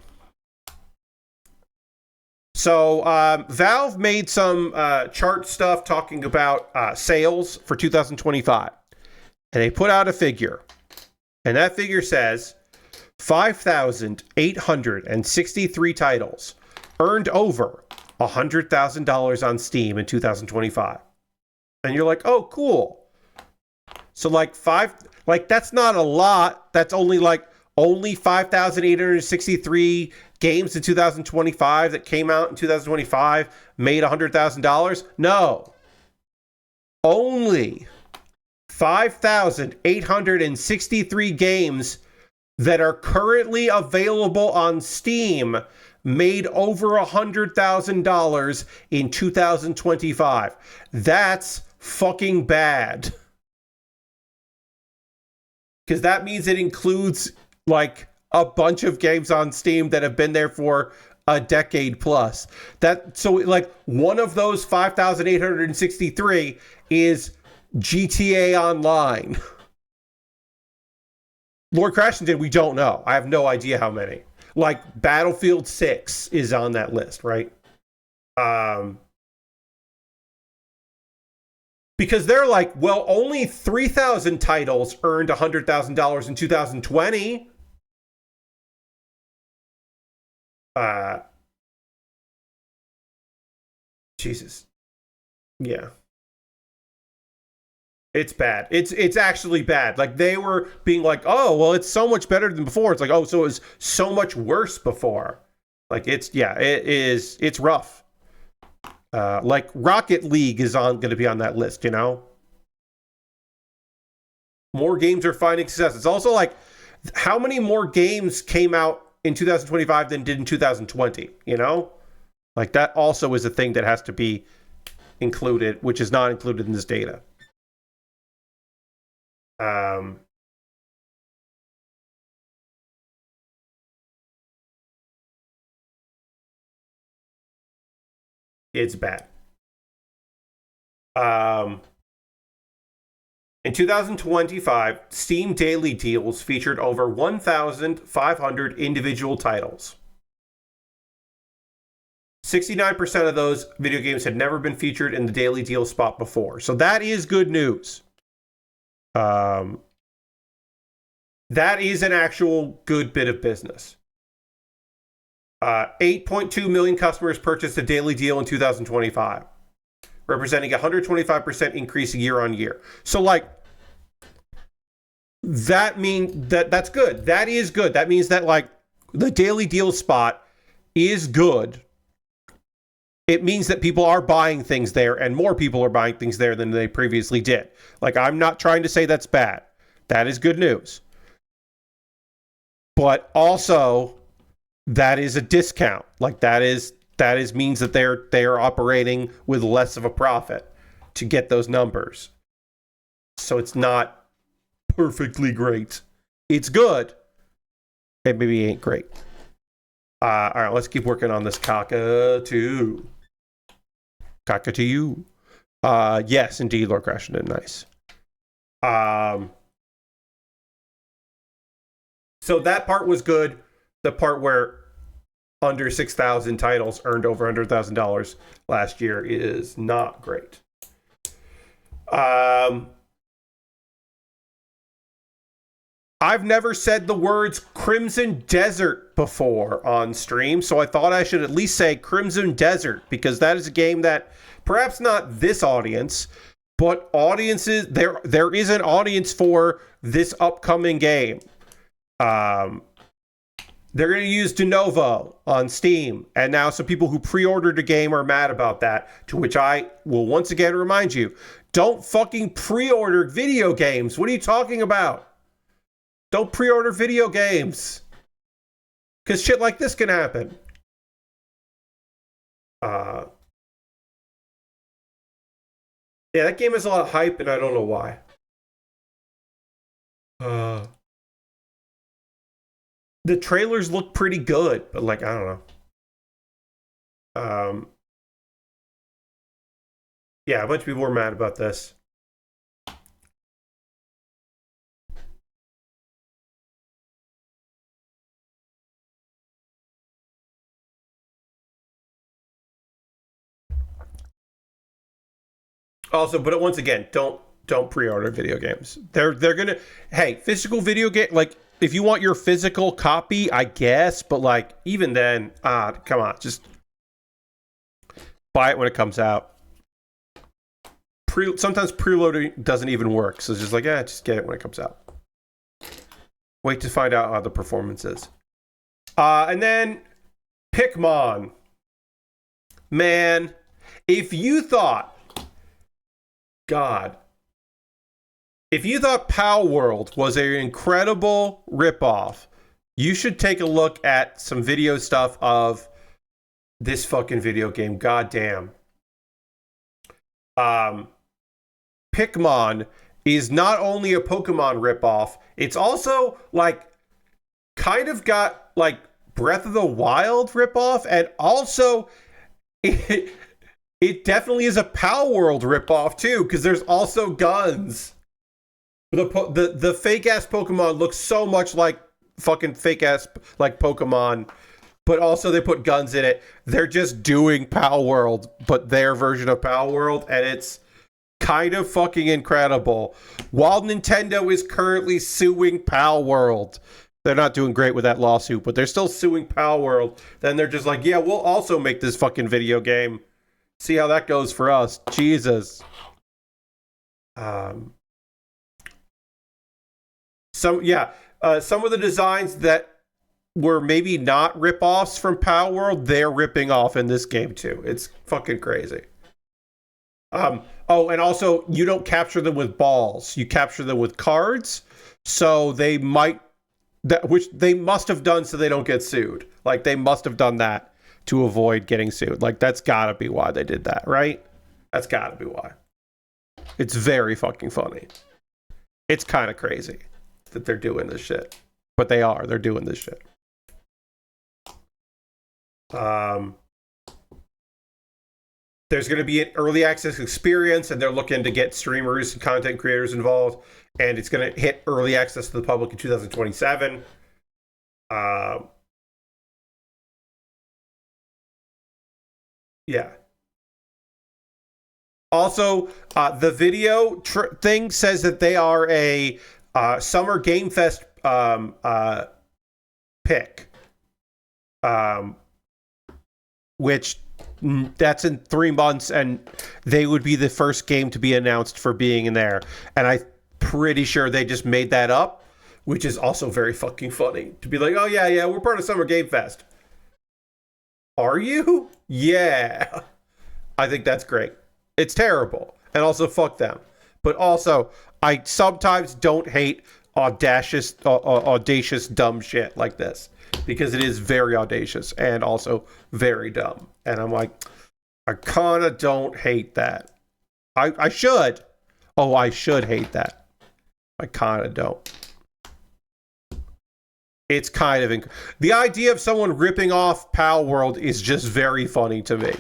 So Valve made some chart stuff talking about sales for 2025. And they put out a figure. And that figure says 5,863 titles earned over $100,000 on Steam in 2025. And you're like, oh, cool. So that's not a lot. That's only 5,863 games in 2025 that came out in 2025 made $100,000? No. Only 5,863 games that are currently available on Steam made over $100,000 in 2025. That's fucking bad. Because that means it includes like a bunch of games on Steam that have been there for a decade plus. So like one of those 5,863 is GTA Online. Lord Crashington, we don't know. I have no idea how many. Like Battlefield 6 is on that list, right? Because they're like, well, only 3,000 titles earned $100,000 in 2020. Jesus. Yeah. It's bad. It's actually bad. Like they were being like, oh, well, it's so much better than before. It's like, oh, so it was so much worse before. Like it is. It's rough. Like Rocket League is going to be on that list, you know? More games are finding success. It's also like, how many more games came out in 2025 than did in 2020, you know? Like that also is a thing that has to be included, which is not included in this data. It's bad. In 2025, Steam Daily Deals featured over 1,500 individual titles. 69% of those video games had never been featured in the Daily Deal spot before. So that is good news. That is an actual good bit of business. 8.2 million customers purchased a Daily Deal in 2025, representing a 125% increase year on year. So like, that's good. That is good. That means that like the Daily Deal spot is good. It means that people are buying things there, and more people are buying things there than they previously did. Like, I'm not trying to say that's bad. That is good news. But also, that is a discount. Like, that is means that they're operating with less of a profit to get those numbers. So it's not perfectly great. It's good. It maybe ain't great. All right, let's keep working on this Cockatoo. Cockatoo. Yes, indeed, Lord Crashington. Nice. So that part was good. The part where under 6,000 titles earned over $100,000 last year is not great. I've never said the words Crimson Desert before on stream, so I thought I should at least say Crimson Desert, because that is a game that perhaps not this audience, but audiences, there is an audience for this upcoming game. They're going to use De Novo on Steam, and now some people who pre-ordered a game are mad about that, to which I will once again remind you, don't fucking pre-order video games. What are you talking about? Don't pre-order video games, because shit like this can happen. Yeah, that game has a lot of hype, and I don't know why. The trailers look pretty good, but like, I don't know. Yeah, a bunch of people were mad about this. Also, but once again, don't pre-order video games. They're gonna, hey, physical video game, like if you want your physical copy, I guess, but like even then, come on, just buy it when it comes out. Sometimes preloading doesn't even work, so it's just like, just get it when it comes out. Wait to find out how the performance is. And then Pikmin. Man, if you thought, God, If you thought Pow World was an incredible ripoff, you should take a look at some video stuff of this fucking video game. Goddamn. Pikmin is not only a Pokemon ripoff, it's also like kind of got like Breath of the Wild ripoff, and also it definitely is a Pow World ripoff too, because there's also guns. The fake ass Pokemon looks so much like fucking fake ass like Pokemon, but also they put guns in it. They're just doing Pow World, but their version of Pow World, and it's kind of fucking incredible. While Nintendo is currently suing Pow World, they're not doing great with that lawsuit, but they're still suing Pow World. Then they're just like, yeah, we'll also make this fucking video game. See how that goes for us. Jesus. Some of the designs that were maybe not rip-offs from Pow World, they're ripping off in this game too. It's fucking crazy. And also, you don't capture them with balls. You capture them with cards. So they might... which they must have done so they don't get sued. Like, they must have done that to avoid getting sued. Like, that's gotta be why they did that, right? That's gotta be why. It's very fucking funny. It's kind of crazy that they're doing this shit. But they are. They're doing this shit. There's going to be an early access experience, and they're looking to get streamers and content creators involved, and it's going to hit early access to the public in 2027. Yeah. Also, the video thing says that they are a Summer Game Fest pick, which that's in 3 months, and they would be the first game to be announced for being in there. And I'm pretty sure they just made that up, which is also very fucking funny to be like, oh yeah, we're part of Summer Game Fest. Are you? Yeah. I think that's great. It's terrible. And also fuck them. But also, I sometimes don't hate audacious dumb shit like this, because it is very audacious and also very dumb. And I'm like, I kind of don't hate that. I should. Oh, I should hate that. I kind of don't. It's kind of... the idea of someone ripping off Pow World is just very funny to me.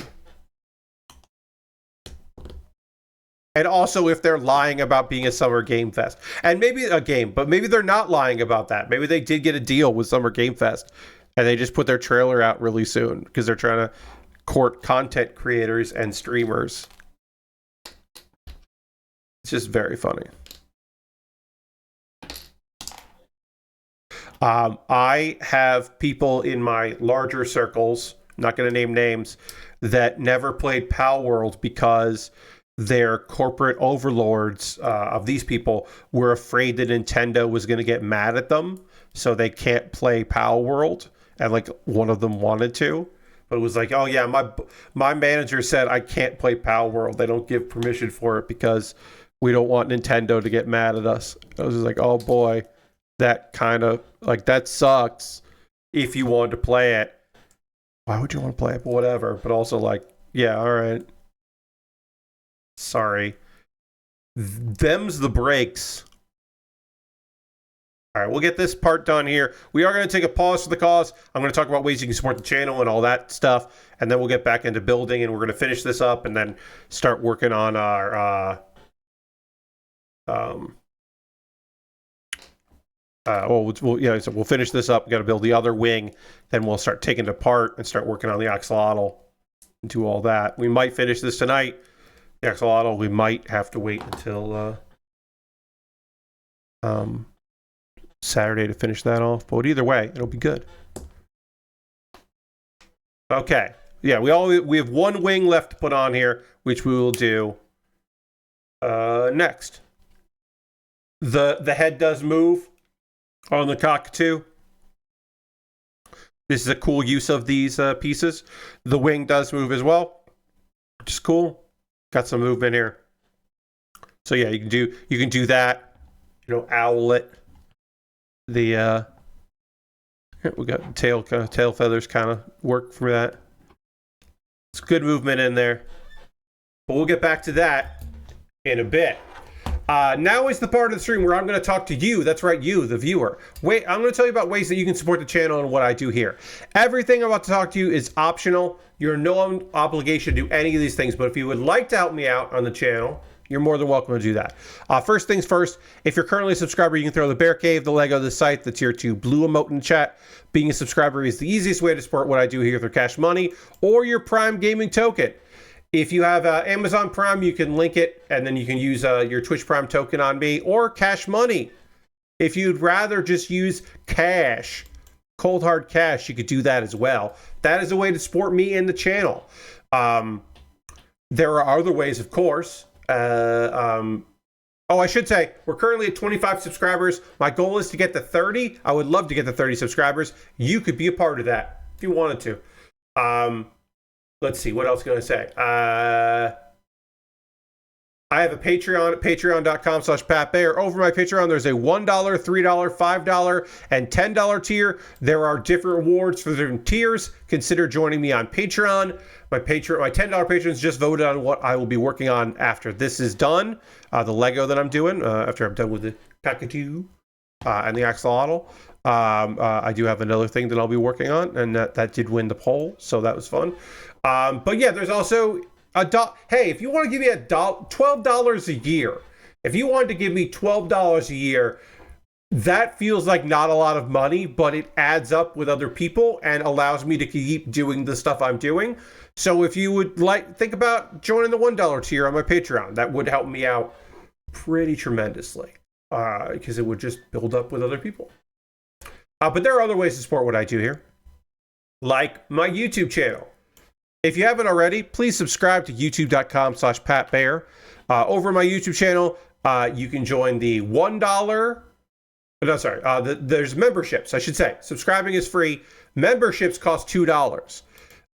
And also if they're lying about being a Summer Game Fest. And maybe a game, but maybe they're not lying about that. Maybe they did get a deal with Summer Game Fest, and they just put their trailer out really soon because they're trying to court content creators and streamers. It's just very funny. I have people in my larger circles, I'm not going to name names, that never played Pow World because their corporate overlords of these people were afraid that Nintendo was going to get mad at them, so they can't play Pow World. And like one of them wanted to, but it was like, oh yeah, my manager said I can't play Pow World. They don't give permission for it because we don't want Nintendo to get mad at us. I was just like, oh boy, that kind of like, that sucks. If you wanted to play it, why would you want to play it? But whatever. But also like, yeah, all right. Sorry. Them's the breaks. All right, we'll get this part done here. We are going to take a pause for the cause. I'm going to talk about ways you can support the channel and all that stuff, and then we'll get back into building, and we're going to finish this up and then start working on our so we'll finish this up. We got to build the other wing, then we'll start taking it apart and start working on the Axolotl and do all that. We might finish this tonight. The Axolotl, we might have to wait until Saturday to finish that off, but either way, it'll be good. Okay, yeah, we have one wing left to put on here, which we will do next. The head does move on the Cockatoo. This is a cool use of these pieces. The wing does move as well, which is cool. Got some movement here. So yeah, you can do that. owlet. The we got tail feathers kind of work for that. It's good movement in there. But we'll get back to that in a bit. Now is the part of the stream where I'm going to talk to you. That's right, you, the viewer. Wait, I'm going to tell you about ways that you can support the channel and what I do here. Everything I'm about to talk to you is optional. You're no obligation to do any of these things, but if you would like to help me out on the channel, you're more than welcome to do that. First things first, if you're currently a subscriber, you can throw the Bear Cave, the Lego, the site, the tier 2 blue emote in the chat. Being a subscriber is the easiest way to support what I do here through Cash Money or your Prime Gaming token. If you have Amazon Prime, you can link it, and then you can use your Twitch Prime token on me, or Cash Money. If you'd rather just use cash, cold hard cash, you could do that as well. That is a way to support me and the channel. There are other ways, of course. I should say, we're currently at 25 subscribers. My goal is to get to 30. I would love to get to 30 subscribers. You could be a part of that if you wanted to. Let's see, what else can I say? I have a Patreon at patreon.com/PatBaer. Over my Patreon, there's a $1, $3, $5, and $10 tier. There are different rewards for different tiers. Consider joining me on Patreon. My $10 patrons just voted on what I will be working on after this is done. The Lego that I'm doing, after I'm done with the Cockatoo and the Axolotl. I do have another thing that I'll be working on, and that did win the poll, so that was fun. But yeah, there's also hey, if you want to give me $12 a year, if you wanted to give me $12 a year, that feels like not a lot of money, but it adds up with other people and allows me to keep doing the stuff I'm doing. So if you would think about joining the $1 tier on my Patreon, that would help me out pretty tremendously, because it would just build up with other people. But there are other ways to support what I do here, like my YouTube channel. If you haven't already, please subscribe to youtube.com/PatBaer. Over my YouTube channel, you can join the $1. There's memberships, I should say. Subscribing is free. Memberships cost $2.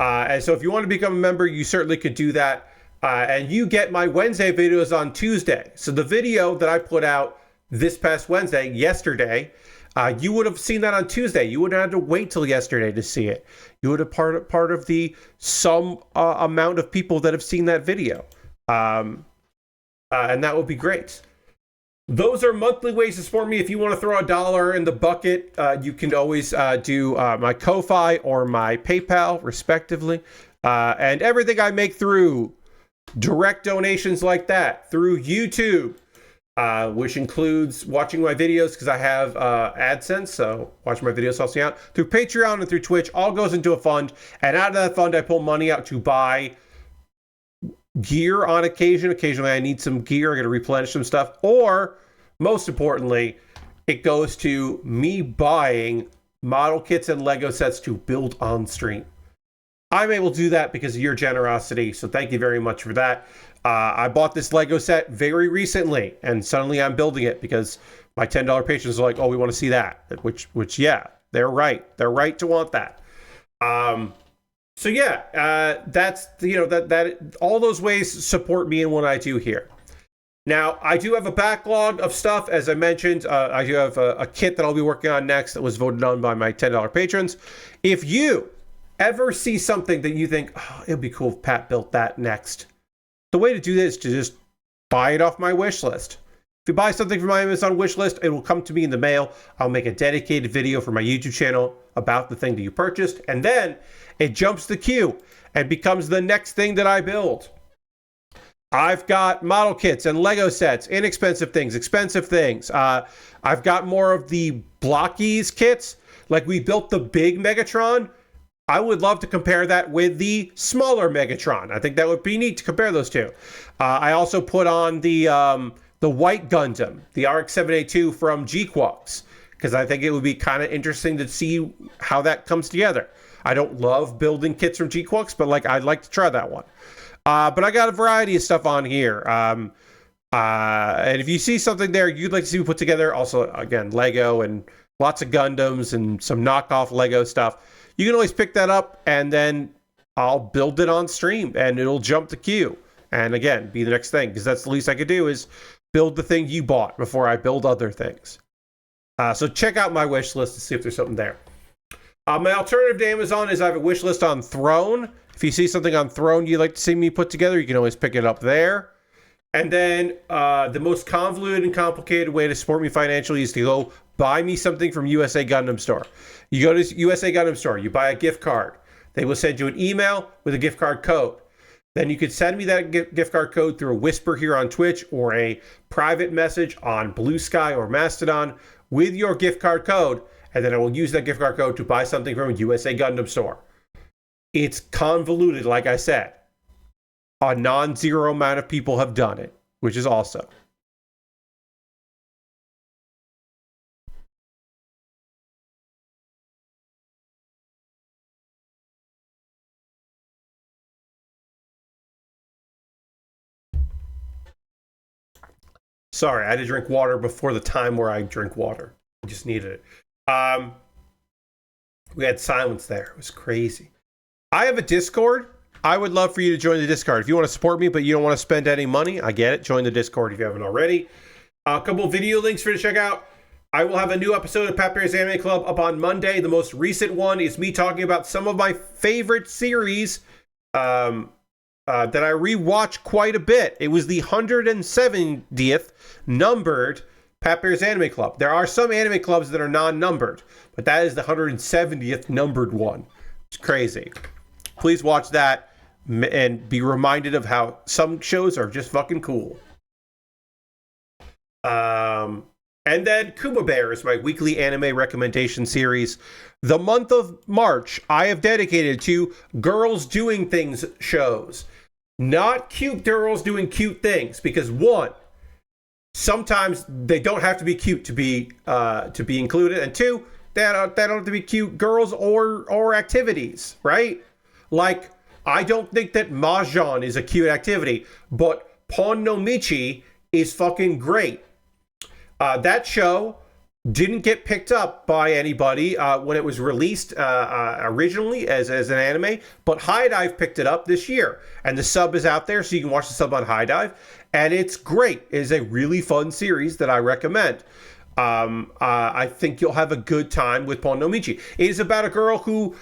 And so if you want to become a member, you certainly could do that. And you get my Wednesday videos on Tuesday. So the video that I put out this past Wednesday, yesterday, you would have seen that on Tuesday. You wouldn't have to wait till yesterday to see it. You would have part of the some amount of people that have seen that video. And that would be great. Those are monthly ways to support me. If you want to throw $1 in the bucket, you can always do my Ko-Fi or my PayPal, respectively. And everything I make through direct donations like that, through YouTube, which includes watching my videos because I have AdSense, so watching my videos helps me out. Through Patreon and through Twitch, all goes into a fund, and out of that fund, I pull money out to buy gear on occasion. Occasionally, I need some gear. I got to replenish some stuff, or most importantly, it goes to me buying model kits and Lego sets to build on stream. I'm able to do that because of your generosity, so thank you very much for that. I bought this Lego set very recently, and suddenly I'm building it because my $10 patrons are like, "Oh, we want to see that." Which, yeah, they're right. They're right to want that. So yeah, that's that all those ways support me in what I do here. Now, I do have a backlog of stuff, as I mentioned. I do have a kit that I'll be working on next that was voted on by my $10 patrons. If you ever see something that you think, "Oh, it'd be cool if Pat built that next," the way to do this is to just buy it off my wish list. If you buy something from my Amazon wish list, it will come to me in the mail. I'll make a dedicated video for my YouTube channel about the thing that you purchased, and then it jumps the queue and becomes the next thing that I build. I've got model kits and Lego sets, inexpensive things, expensive things. I've got more of the blockies kits. Like we built the big Megatron. I would love to compare that with the smaller Megatron. I think that would be neat to compare those two. I also put on the white Gundam, the RX-782 from G-Quox, because I think it would be kind of interesting to see how that comes together. I don't love building kits from G-Quox, but I'd like to try that one. But I got a variety of stuff on here. And if you see something there you'd like to see me put together, also, again, Lego and lots of Gundams and some knockoff Lego stuff, you can always pick that up, and then I'll build it on stream, and it'll jump the queue. And again, be the next thing, because that's the least I could do is build the thing you bought before I build other things. So check out my wish list to see if there's something there. My alternative to Amazon is I have a wish list on Throne. If you see something on Throne you'd like to see me put together, you can always pick it up there. And then the most convoluted and complicated way to support me financially is to go buy me something from USA Gundam Store. You go to USA Gundam Store, you buy a gift card. They will send you an email with a gift card code. Then you could send me that gift card code through a whisper here on Twitch or a private message on Blue Sky or Mastodon with your gift card code. And then I will use that gift card code to buy something from USA Gundam Store. It's convoluted, like I said. A non-zero amount of people have done it, which is awesome. Sorry, I had to drink water before the time where I drink water. I just needed it. We had silence there. It was crazy. I have a Discord. I would love for you to join the Discord. If you want to support me, but you don't want to spend any money, I get it. Join the Discord if you haven't already. A couple video links for you to check out. I will have a new episode of Pat Bear's Anime Club up on Monday. The most recent one is me talking about some of my favorite series that I rewatch quite a bit. It was the 170th numbered Pat Bear's Anime Club. There are some anime clubs that are non-numbered, but that is the 170th numbered one. It's crazy. Please watch that and be reminded of how some shows are just fucking cool. And then Kuma Baer is my weekly anime recommendation series. The month of March, I have dedicated to girls doing things shows. Not cute girls doing cute things, because one, sometimes they don't have to be cute to be included, and two, they don't have to be cute girls or activities, right? Like, I don't think that Mahjong is a cute activity, but Pon no Michi is fucking great. That show didn't get picked up by anybody when it was released originally as an anime, but High Dive picked it up this year, and the sub is out there, so you can watch the sub on High Dive, and it's great. It is a really fun series that I recommend. I think you'll have a good time with Pon no Michi. It is about a girl who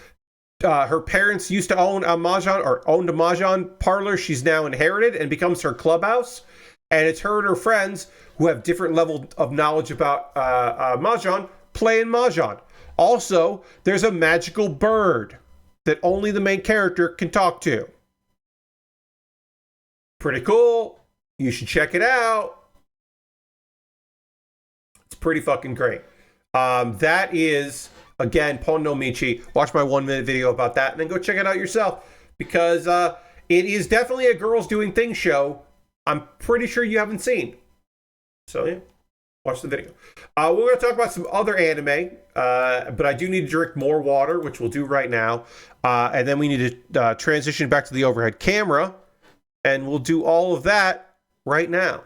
her parents used to own a Mahjong, or owned a Mahjong parlor she's now inherited, and becomes her clubhouse. And it's her and her friends who have different level of knowledge about Mahjong playing Mahjong. Also, there's a magical bird that only the main character can talk to. Pretty cool. You should check it out. It's pretty fucking great. That is, again, Pon no Michi. Watch my 1-minute video about that, and then go check it out yourself, because it is definitely a girls doing things show I'm pretty sure you haven't seen. So yeah, watch the video. We're going to talk about some other anime, but I do need to drink more water, which we'll do right now. And then we need to transition back to the overhead camera, and we'll do all of that right now.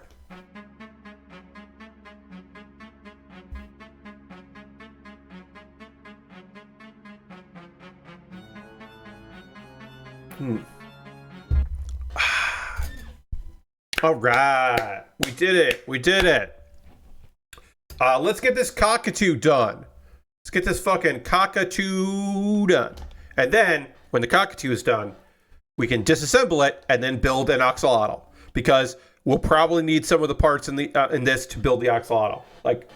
All right, we did it. Let's get this Cockatoo done. Let's get this fucking Cockatoo done. And then, when the Cockatoo is done, we can disassemble it and then build an Axolotl. Because we'll probably need some of the parts in this to build the Axolotl. Like,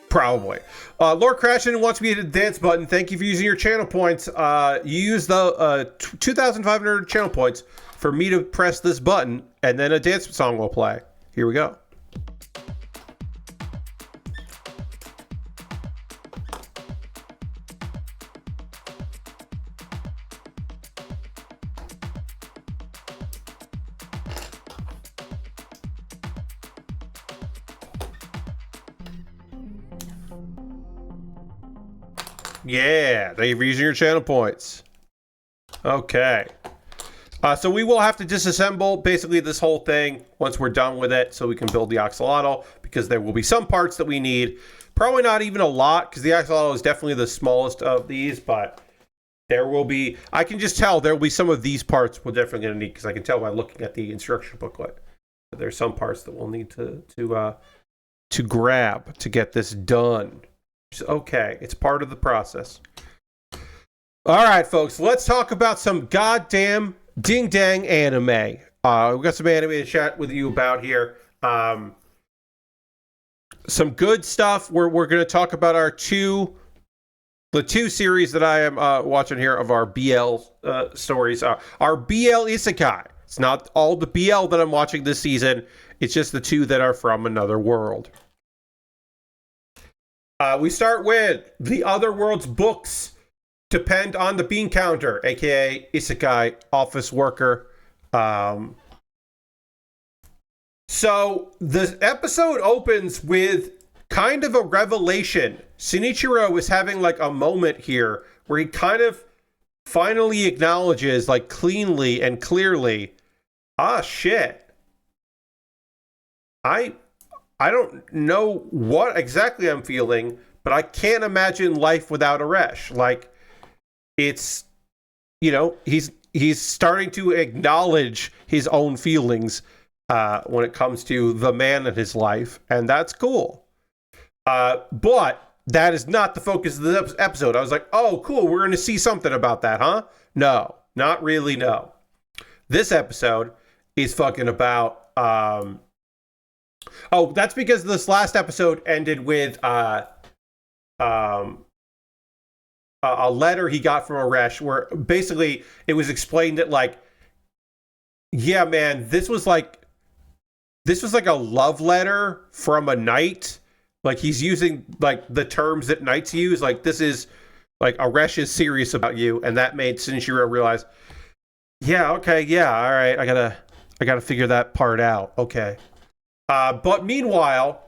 probably. Lord Crashin wants me to hit the dance button. Thank you for using your channel points. You use the 2,500 channel points for me to press this button, and then a dance song will play. Here we go. Yeah, thank you for using your channel points. Okay. So we will have to disassemble basically this whole thing once we're done with it, so we can build the Axolotl, because there will be some parts that we need. Probably not even a lot, because the Axolotl is definitely the smallest of these, but there will be, I can just tell there will be some of these parts we're definitely going to need, because I can tell by looking at the instruction booklet. There's some parts that we'll need to grab to get this done. It's okay. It's part of the process. All right, folks. Let's talk about some goddamn ding-dang anime. We got some anime to chat with you about here. Some good stuff. We're going to talk about the two series that I am watching here of our BL stories. Our BL Isekai. It's not all the BL that I'm watching this season. It's just the two that are from another world. We start with The Other World's books depend on the bean counter, aka Isekai office worker. So the episode opens with kind of a revelation. Shinichiro is having like a moment here where he kind of finally acknowledges, like cleanly and clearly, shit. I don't know what exactly I'm feeling, but I can't imagine life without Aresh. Like, it's, he's starting to acknowledge his own feelings when it comes to the man in his life, and that's cool. But that is not the focus of the episode. I was like, oh, cool, we're going to see something about that, huh? No, not really, no. This episode is fucking about... that's because this last episode ended with a letter he got from Aresh, where basically it was explained that, like, yeah, man, this was like a love letter from a knight. Like, he's using like the terms that knights use. Like, this is like Aresh is serious about you, and that made Shinichiro realize, yeah, okay, yeah, all right, I gotta figure that part out. Okay. But meanwhile,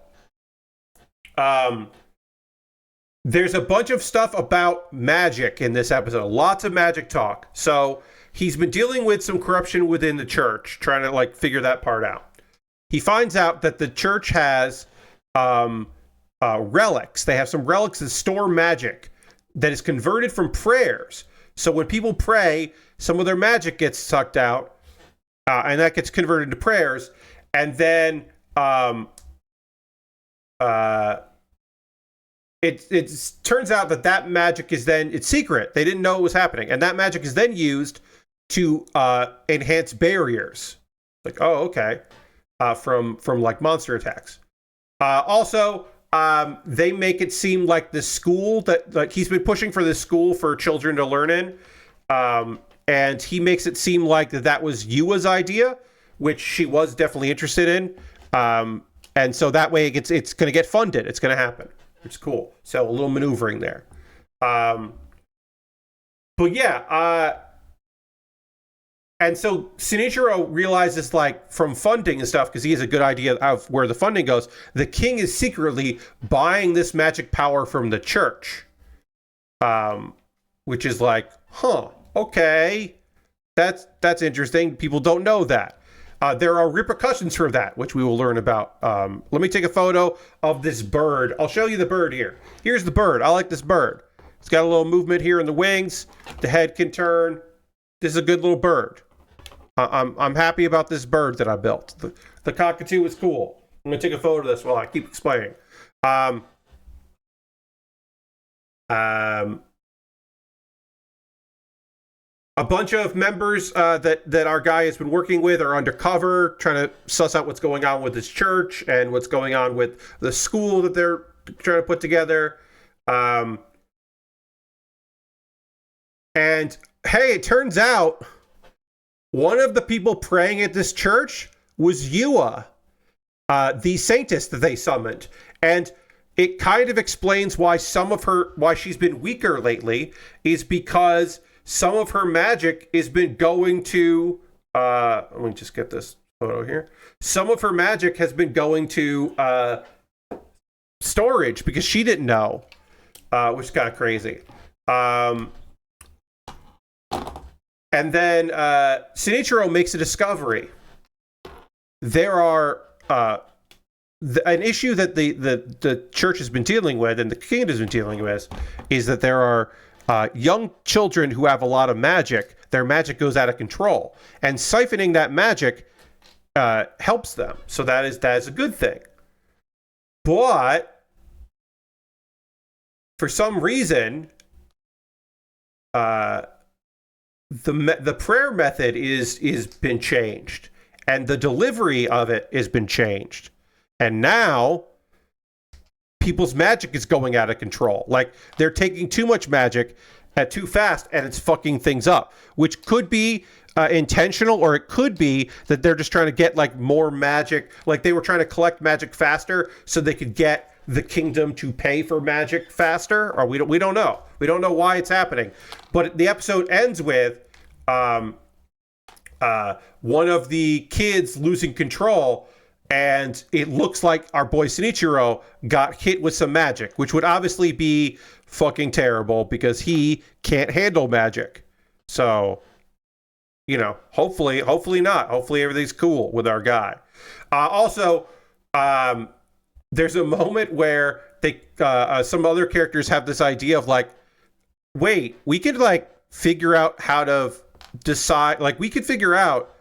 there's a bunch of stuff about magic in this episode. Lots of magic talk. So he's been dealing with some corruption within the church, trying to like figure that part out. He finds out that the church has relics. They have some relics that store magic that is converted from prayers. So when people pray, some of their magic gets sucked out, and that gets converted to prayers. And then it turns out that magic is then, it's secret. They didn't know it was happening. And that magic is then used to enhance barriers. Like, oh, okay. From like monster attacks. Also, they make it seem like the school that, like, he's been pushing for this school for children to learn in. And he makes it seem like that was Yua's idea, which she was definitely interested in. And so that way it's going to get funded. It's going to happen. It's cool. So a little maneuvering there. But yeah, and so Shinichiro realizes, like, from funding and stuff, because he has a good idea of where the funding goes, the king is secretly buying this magic power from the church. Which is like, okay. That's interesting. People don't know that. There are repercussions for that, which we will learn about. Let me take a photo of this bird. I'll show you the bird here. Here's the bird. I like this bird. It's got a little movement here in the wings. The head can turn. This is a good little bird. I'm happy about this bird that I built. The cockatoo is cool. I'm going to take a photo of this while I keep explaining. A bunch of members that our guy has been working with are undercover, trying to suss out what's going on with his church and what's going on with the school that they're trying to put together. And hey, it turns out one of the people praying at this church was Yua, the saintess that they summoned. And it kind of explains why why she's been weaker lately, is because some of her magic has been going to, let me just get this photo here. Some of her magic has been going to storage because she didn't know, which is kind of crazy. And then Shinichiro makes a discovery. There are an issue that the church has been dealing with and the king has been dealing with is that there are young children who have a lot of magic. Their magic goes out of control. And siphoning that magic helps them. So that is a good thing. But for some reason, the prayer method is been changed, and the delivery of it has been changed, and now people's magic is going out of control. Like, they're taking too much magic at too fast, and it's fucking things up, which could be intentional, or it could be that they're just trying to get like more magic. Like, they were trying to collect magic faster so they could get the kingdom to pay for magic faster, or we don't know. We don't know why it's happening. But the episode ends with one of the kids losing control, and it looks like our boy Shinichiro got hit with some magic, which would obviously be fucking terrible because he can't handle magic. So, you know, hopefully not. Hopefully everything's cool with our guy. Also, there's a moment where they some other characters have this idea of like, wait, we could like figure out how to decide, like we could figure out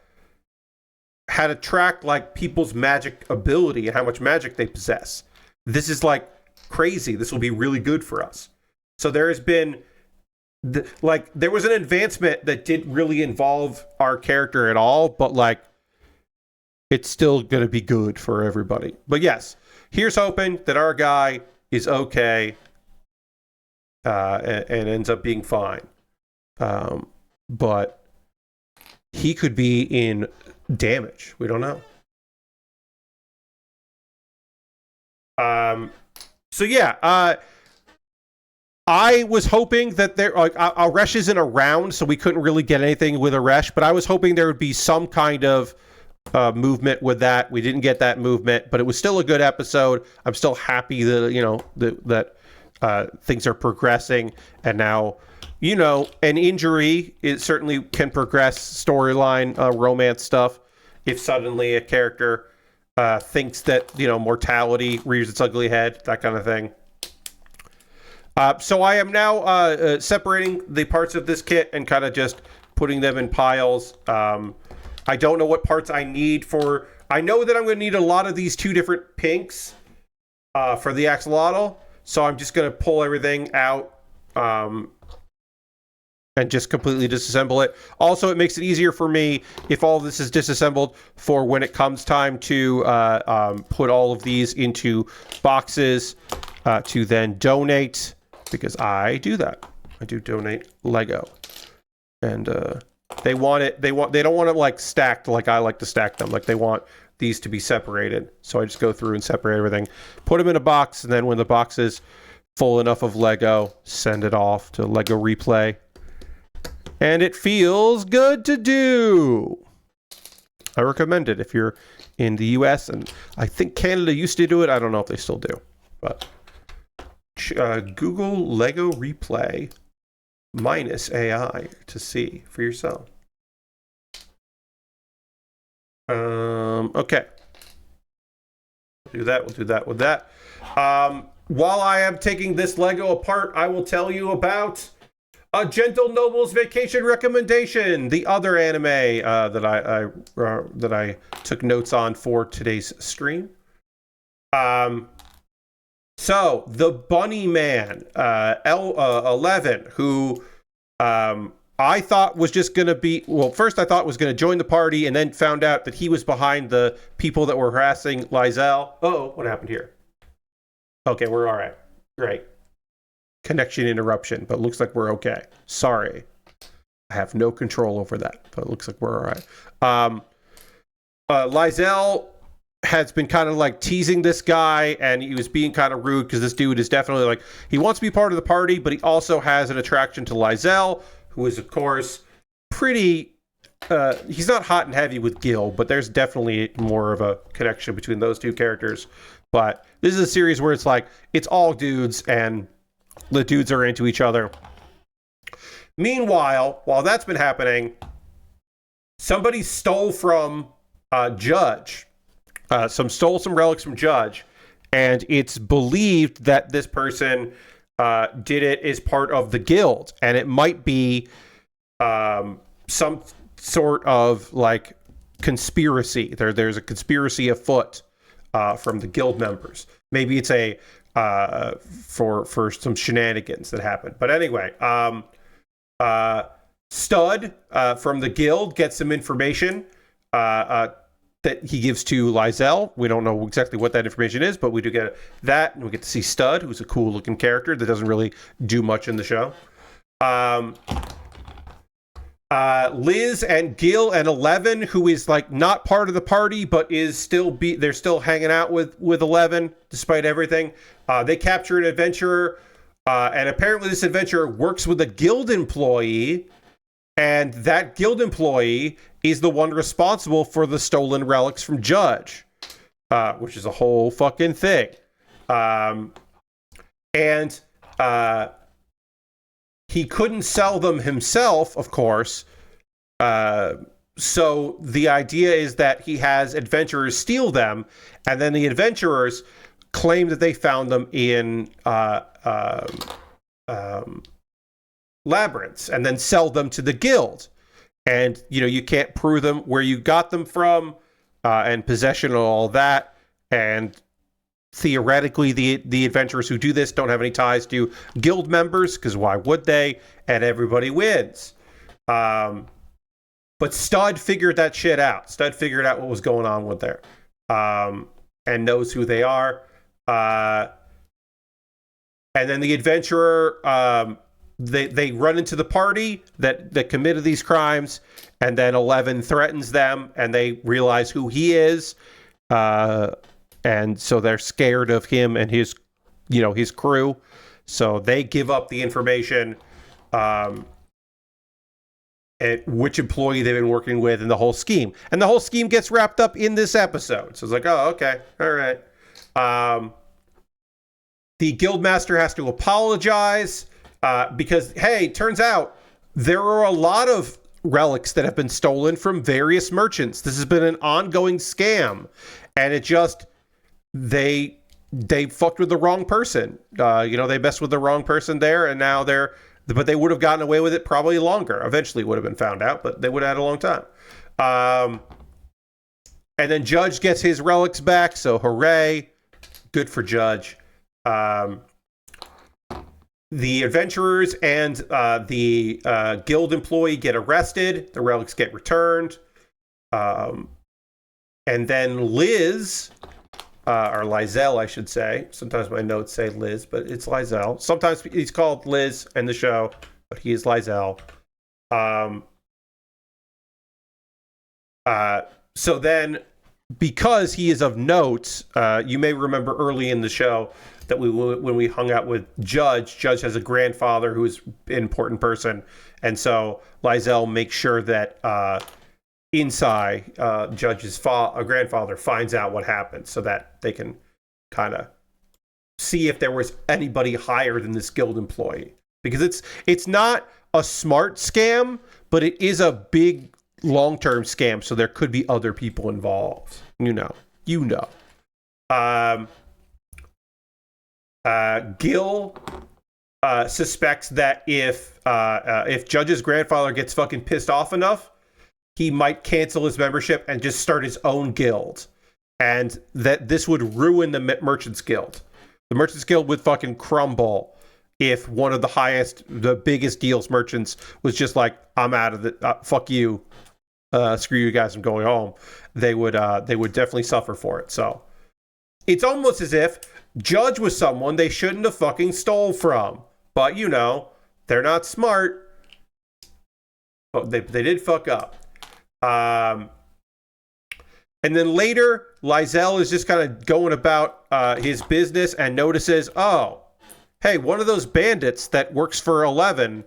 how to track like people's magic ability and how much magic they possess. This is like crazy. This will be really good for us. So there has been there was an advancement that didn't really involve our character at all, but like it's still going to be good for everybody. But yes, here's hoping that our guy is okay and ends up being fine. But he could be in damage. We don't know. So yeah, I was hoping that there, like, Aresh isn't around, so we couldn't really get anything with Aresh, but I was hoping there would be some kind of movement with that. We didn't get that movement, but it was still a good episode. I'm still happy that, you know, that things are progressing, and now, you know, an injury, it certainly can progress storyline, romance stuff. If suddenly a character thinks that, you know, mortality rears its ugly head, that kind of thing. So I am now separating the parts of this kit and kind of just putting them in piles. I don't know what parts I need for... I know that I'm going to need a lot of these 2 different pinks for the Axolotl, so I'm just going to pull everything out and just completely disassemble it. Also, it makes it easier for me if all this is disassembled for when it comes time to put all of these into boxes to then donate, because I do that. I do donate Lego, and they want it. They don't want it like stacked like I like to stack them. Like, they want these to be separated. So I just go through and separate everything, put them in a box, and then when the box is full enough of Lego, send it off to Lego Replay. And it feels good to do. I recommend it if you're in the US, and I think Canada used to do it. I don't know if they still do, but Google Lego Replay -AI to see for yourself. Okay. We'll do that with that. While I am taking this Lego apart, I will tell you about A Gentle Noble's Vacation Recommendation, the other anime that I took notes on for today's stream. So the Bunny Man, L11, who I thought was just going to be... Well, first I thought was going to join the party, and then found out that he was behind the people that were harassing Lysel. Oh, what happened here? Okay, we're all right. Great. Connection interruption, but it looks like we're okay. Sorry. I have no control over that, but it looks like we're all right. Lysel has been kind of like teasing this guy, and he was being kind of rude because this dude is definitely like, he wants to be part of the party, but he also has an attraction to Lysel, who is, of course, pretty... he's not hot and heavy with Gil, but there's definitely more of a connection between those two characters. But this is a series where it's like, it's all dudes, and the dudes are into each other. Meanwhile, while that's been happening, somebody stole from Judge. Stole some relics from Judge, and it's believed that this person did it as part of the guild, and it might be some sort of like conspiracy. There's a conspiracy afoot from the guild members. Maybe it's a for some shenanigans that happen. But anyway, Stud from the guild gets some information that he gives to Lizelle. We don't know exactly what that information is, but we do get that, and we get to see Stud, who's a cool looking character that doesn't really do much in the show. Liz and Gil and 11, who is like not part of the party, but is they're still hanging out with 11 despite everything. They capture an adventurer, and apparently this adventurer works with a guild employee, and that guild employee is the one responsible for the stolen relics from Judge, which is a whole fucking thing. And he couldn't sell them himself, of course. So the idea is that he has adventurers steal them, and then the adventurers claim that they found them in labyrinths, and then sell them to the guild. And you can't prove them where you got them from, and possession and all that. And theoretically, the adventurers who do this don't have any ties to guild members, because why would they? And everybody wins. But Stud figured that shit out. Stud figured out what was going on with there, and knows who they are. And then the adventurer, they run into the party that committed these crimes, and then 11 threatens them, and they realize who he is. And so they're scared of him and his crew. So they give up the information, and which employee they've been working with, and the whole scheme. And the whole scheme gets wrapped up in this episode. So it's like, oh, okay, all right. The guildmaster has to apologize because, hey, turns out there are a lot of relics that have been stolen from various merchants. This has been an ongoing scam, and it just they fucked with the wrong person. They messed with the wrong person there, and now but they would have gotten away with it probably longer. Eventually it would have been found out, but they would have had a long time. And then Judge gets his relics back, so hooray. Good for Judge. The adventurers and the guild employee get arrested. The relics get returned. And then Liz, or Lizelle, I should say. Sometimes my notes say Liz, but it's Lizelle. Sometimes he's called Liz in the show, but he is Lizelle. So then, because he is of note, you may remember early in the show that when we hung out with Judge has a grandfather who is an important person, and so Lizelle makes sure that inside Judge's grandfather finds out what happened, so that they can kind of see if there was anybody higher than this guild employee, because it's not a smart scam, but it is a big long-term scam, so there could be other people involved. Gil suspects that if Judge's grandfather gets fucking pissed off enough, he might cancel his membership and just start his own guild, and that this would ruin the Merchants Guild. The Merchants Guild would fucking crumble if one of the biggest deals merchants was just like, I'm out of it, fuck you, screw you guys, I'm going home. They would definitely suffer for it. So it's almost as if Judge was someone they shouldn't have fucking stole from, but they're not smart. But they did fuck up. And then later, Lizelle is just kind of going about his business and notices, oh, hey, one of those bandits that works for 11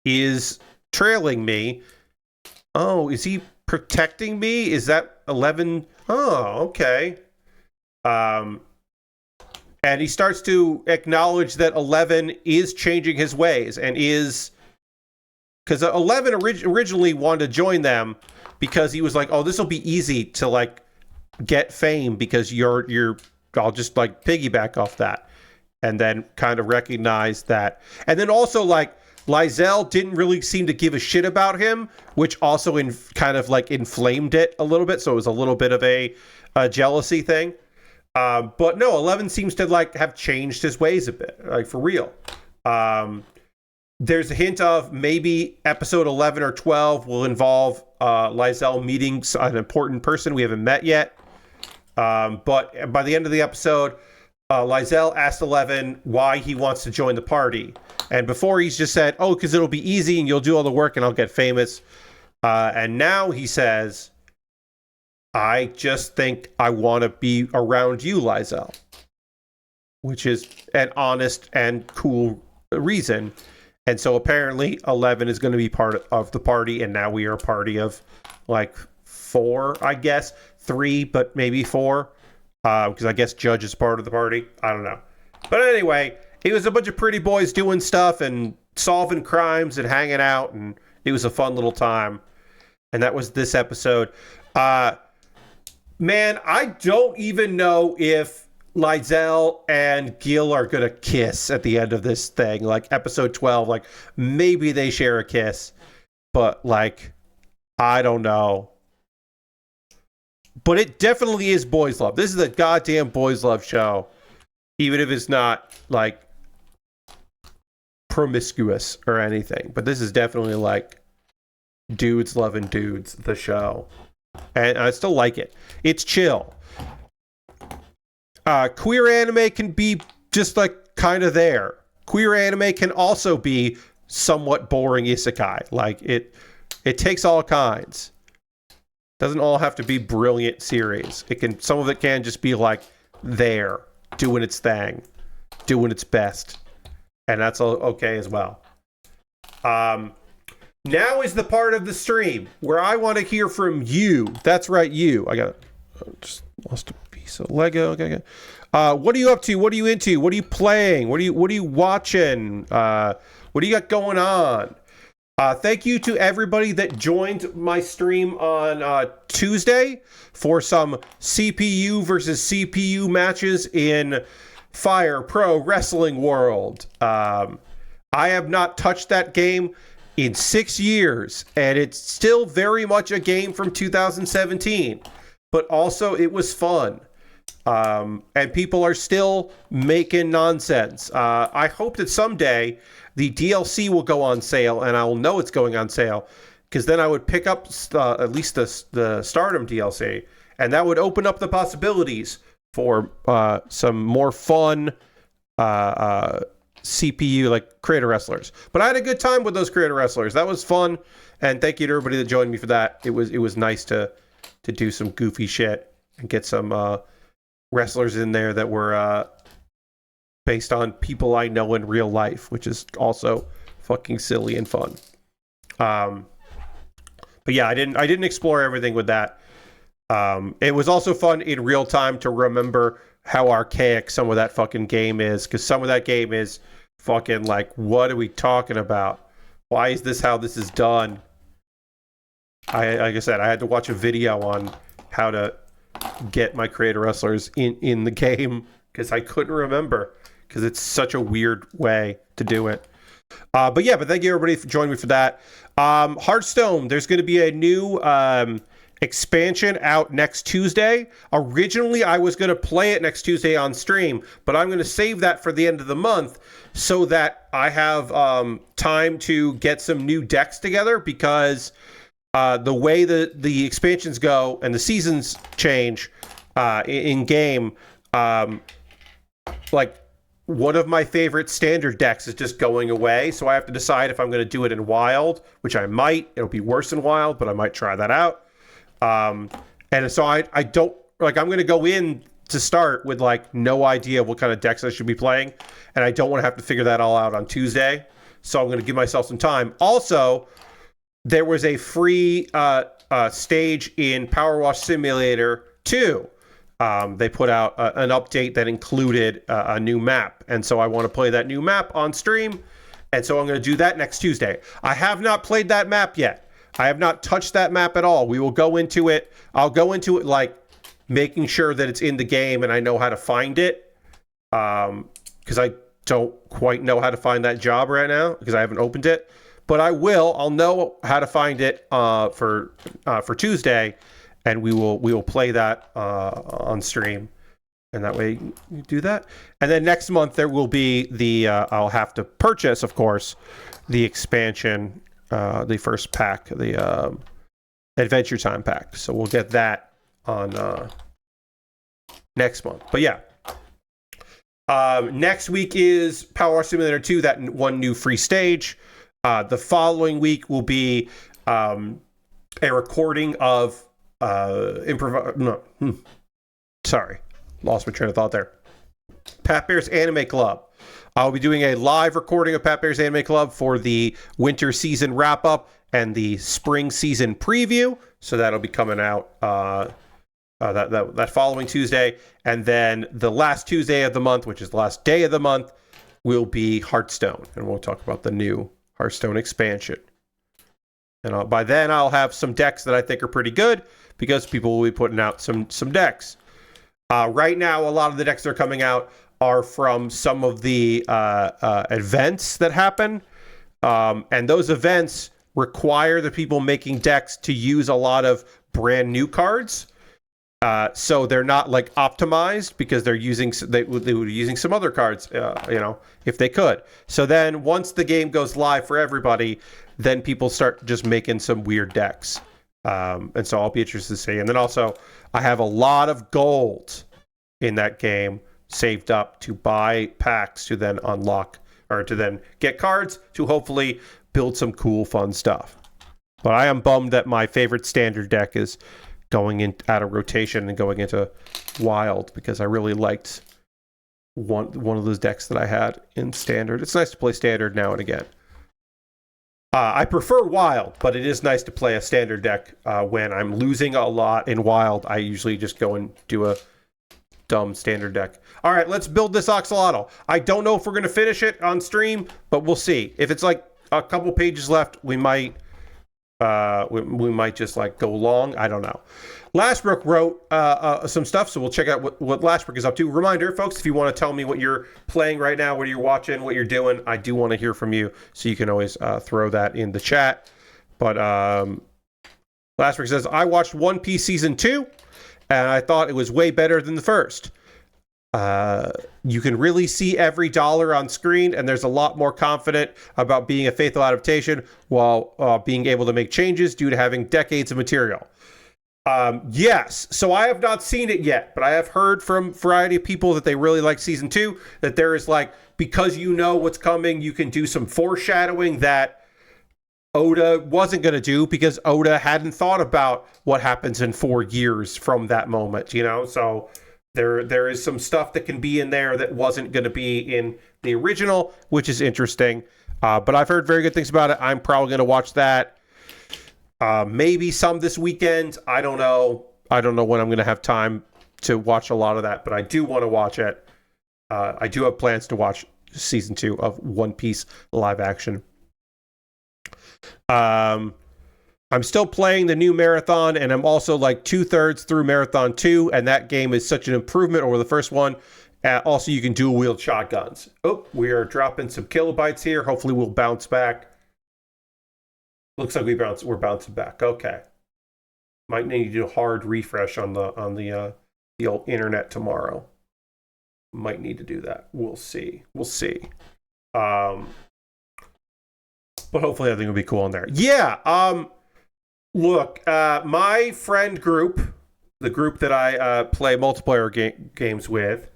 is trailing me. Oh, is he protecting me? Is that 11? Oh, okay. And he starts to acknowledge that 11 is changing his ways, and is, because 11 originally wanted to join them because he was like, oh, this will be easy to like get fame because I'll just like piggyback off that, and then kind of recognize that. And then also like Lysel didn't really seem to give a shit about him, which also kind of like inflamed it a little bit. So it was a little bit of a jealousy thing. But no, 11 seems to like have changed his ways a bit, like for real. There's a hint of maybe episode 11 or 12 will involve Lysel meeting an important person we haven't met yet. But by the end of the episode, Lysel asked 11 why he wants to join the party. And before he's just said, oh, because it'll be easy and you'll do all the work and I'll get famous. And now he says, I just think I want to be around you, Lysel. Which is an honest and cool reason. And so apparently 11 is going to be part of the party, and now we are a party of like 4, I guess. 3, but maybe 4. Because I guess Judge is part of the party. I don't know. But anyway, it was a bunch of pretty boys doing stuff and solving crimes and hanging out, and it was a fun little time. And that was this episode. Man, I don't even know if Lysel and Gil are gonna kiss at the end of this thing, like episode 12. Like maybe they share a kiss, but like I don't know. But it definitely is boys love. This is a goddamn boys love show, even if it's not like promiscuous or anything. But this is definitely like dudes loving dudes, the show, and I still like it. It's chill. Queer anime can be just like kind of there. Queer anime can also be somewhat boring isekai. Like it takes all kinds. Doesn't all have to be brilliant series. Some of it can just be like there, doing its thing, doing its best, and that's okay as well. Now is the part of the stream where I want to hear from you. That's right, you. I just lost a piece of Lego. Okay. What are you up to? What are you into? What are you playing? What are you watching? What do you got going on? Thank you to everybody that joined my stream on Tuesday for some CPU versus CPU matches in Fire Pro Wrestling World. I have not touched that game in 6 years, and it's still very much a game from 2017. But also, it was fun. And people are still making nonsense. I hope that someday the DLC will go on sale, and I will know it's going on sale, because then I would pick up at least the Stardom DLC, and that would open up the possibilities for some more fun CPU, like creator wrestlers. But I had a good time with those creator wrestlers. That was fun, and thank you to everybody that joined me for that. It was nice to do some goofy shit and get some wrestlers in there that were based on people I know in real life, which is also fucking silly and fun. But yeah, I didn't explore everything with that. It was also fun in real time to remember how archaic some of that fucking game is, because some of that game is fucking like, what are we talking about? Why is this how this is done? Like I said, I had to watch a video on how to get my creator wrestlers in the game, because I couldn't remember, because it's such a weird way to do it. But thank you everybody for joining me for that. Hearthstone, there's going to be a new expansion out next Tuesday. Originally, I was going to play it next Tuesday on stream, but I'm going to save that for the end of the month so that I have time to get some new decks together, because the way the expansions go and the seasons change in game, like one of my favorite standard decks is just going away, so I have to decide if I'm going to do it in Wild, which I might. It'll be worse in Wild, but I might try that out. And so I don't, like, I'm going to go in to start with like no idea what kind of decks I should be playing, and I don't want to have to figure that all out on Tuesday, so I'm going to give myself some time. Also, there was a free stage in Power Wash Simulator 2. They put out an update that included a new map, and so I want to play that new map on stream, and so I'm going to do that next Tuesday. I have not played that map yet. I have not touched that map at all. We will go into it. I'll go into it like making sure that it's in the game and I know how to find it, because don't quite know how to find that job right now because I haven't opened it. But I will. I'll know how to find it for Tuesday, and we will play that on stream, and that way you do that. And then next month there will be the I'll have to purchase, of course, the expansion, the first pack, the Adventure Time pack. So we'll get that on next month. But yeah. Next week is Power Wash Simulator 2, that one new free stage. The following week will be a recording of sorry, lost my train of thought there. Pat Bear's Anime Club. I'll be doing a live recording of Pat Bear's Anime Club for the winter season wrap up and the spring season preview. So that'll be coming out that following Tuesday. And then the last Tuesday of the month, which is the last day of the month, will be Hearthstone. And we'll talk about the new Hearthstone expansion. And by then, I'll have some decks that I think are pretty good because people will be putting out some decks. Right now, a lot of the decks that are coming out are from some of the events that happen. And those events require the people making decks to use a lot of brand new cards. So they're not like optimized because they would be using some other cards, if they could. So then once the game goes live for everybody, then people start just making some weird decks. And so I'll be interested to see. And then also I have a lot of gold in that game saved up to buy packs to then unlock or to then get cards to hopefully build some cool, fun stuff. But I am bummed that my favorite standard deck is going in out of rotation and going into wild because I really liked one of those decks that I had in standard. It's nice to play standard now and again. I prefer wild, but it is nice to play a standard deck when I'm losing a lot in wild. I usually just go and do a dumb standard deck. All right, let's build this Axolotl. I don't know if we're going to finish it on stream, but we'll see. If it's like a couple pages left, we might just like go long. I don't know. Lashbrook wrote some stuff, so we'll check out what Lashbrook is up to. Reminder, folks, if you want to tell me what you're playing right now, what you're watching, what you're doing, I do want to hear from you, so you can always throw that in the chat. But Lashbrook says, I watched One Piece Season 2, and I thought it was way better than the first. You can really see every dollar on screen, and there's a lot more confident about being a faithful adaptation while being able to make changes due to having decades of material. Yes, so I have not seen it yet, but I have heard from a variety of people that they really like Season 2, that there is like, because you know what's coming, you can do some foreshadowing that Oda wasn't going to do because Oda hadn't thought about what happens in 4 years from that moment, so there is some stuff that can be in there that wasn't going to be in the original, which is interesting. But I've heard very good things about it. I'm probably going to watch that. Maybe some this weekend. I don't know. I don't know when I'm going to have time to watch a lot of that, but I do want to watch it. I do have plans to watch Season 2 of One Piece live action. I'm still playing the new Marathon, and I'm also like 2/3 through Marathon 2, and that game is such an improvement over the first one. Also, you can dual wield shotguns. Oh, we are dropping some kilobytes here. Hopefully, we'll bounce back. Looks like we're bouncing back. Okay, might need to do a hard refresh on the old internet tomorrow. Might need to do that. We'll see. But hopefully, everything will be cool in there. Yeah. Look, my friend group, the group that I play multiplayer games with,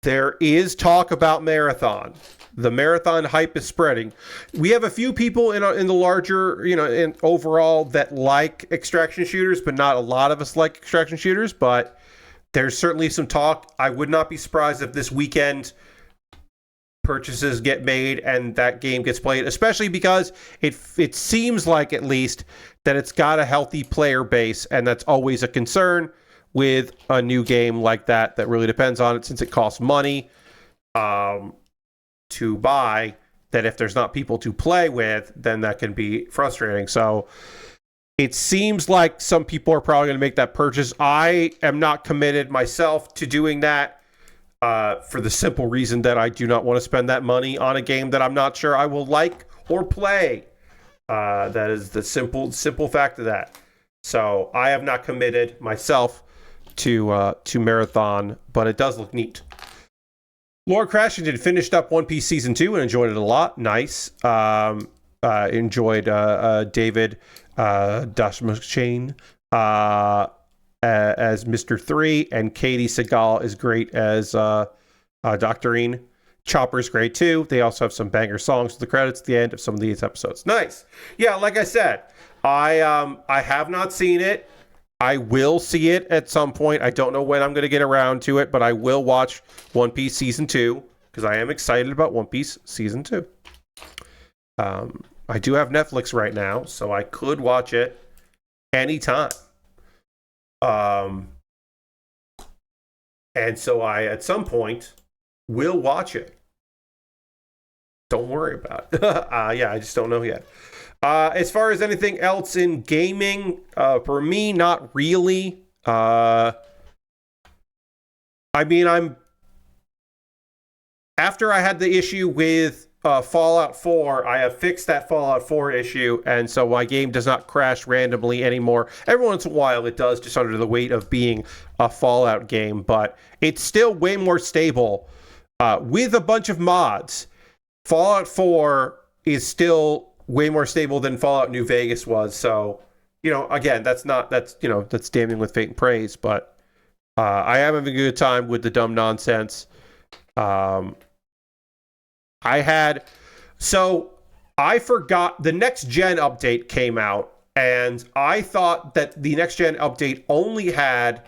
there is talk about Marathon. The Marathon hype is spreading. We have a few people in the larger, in overall that like extraction shooters, but not a lot of us like extraction shooters. But there's certainly some talk. I would not be surprised if this weekend purchases get made and that game gets played, especially because it seems like, at least, that it's got a healthy player base, and that's always a concern with a new game like that really depends on it, since it costs money to buy, that if there's not people to play with, then that can be frustrating. So it seems like some people are probably going to make that purchase. I am not committed myself to doing that. for the simple reason that I do not want to spend that money on a game that I'm not sure I will like or play. That is the simple fact of that. So I have not committed myself to Marathon, but it does look neat. Lord Crashington finished up One Piece Season 2 and enjoyed it a lot. Nice. Enjoyed David Dashmachane as Mr. 3, and Katie Seagal is great as Doctorine. Chopper's great too. They also have some banger songs with the credits at the end of some of these episodes. Nice. Yeah, like I said, I have not seen it. I will see it at some point. I don't know when I'm going to get around to it, but I will watch One Piece Season 2 because I am excited about One Piece Season 2. I do have Netflix right now, so I could watch it anytime. And so I, at some point, will watch it. Don't worry about it. Yeah, I just don't know yet. As far as anything else in gaming, for me, not really. I mean, after I had the issue with Fallout 4, I have fixed that Fallout 4 issue, and so my game does not crash randomly anymore. Every once in a while it does, just under the weight of being a Fallout game, but it's still way more stable. With a bunch of mods, Fallout 4 is still way more stable than Fallout New Vegas was. So, again, that's damning with fate and praise, but I am having a good time with the dumb nonsense. I forgot the next gen update came out, and I thought that the next gen update only had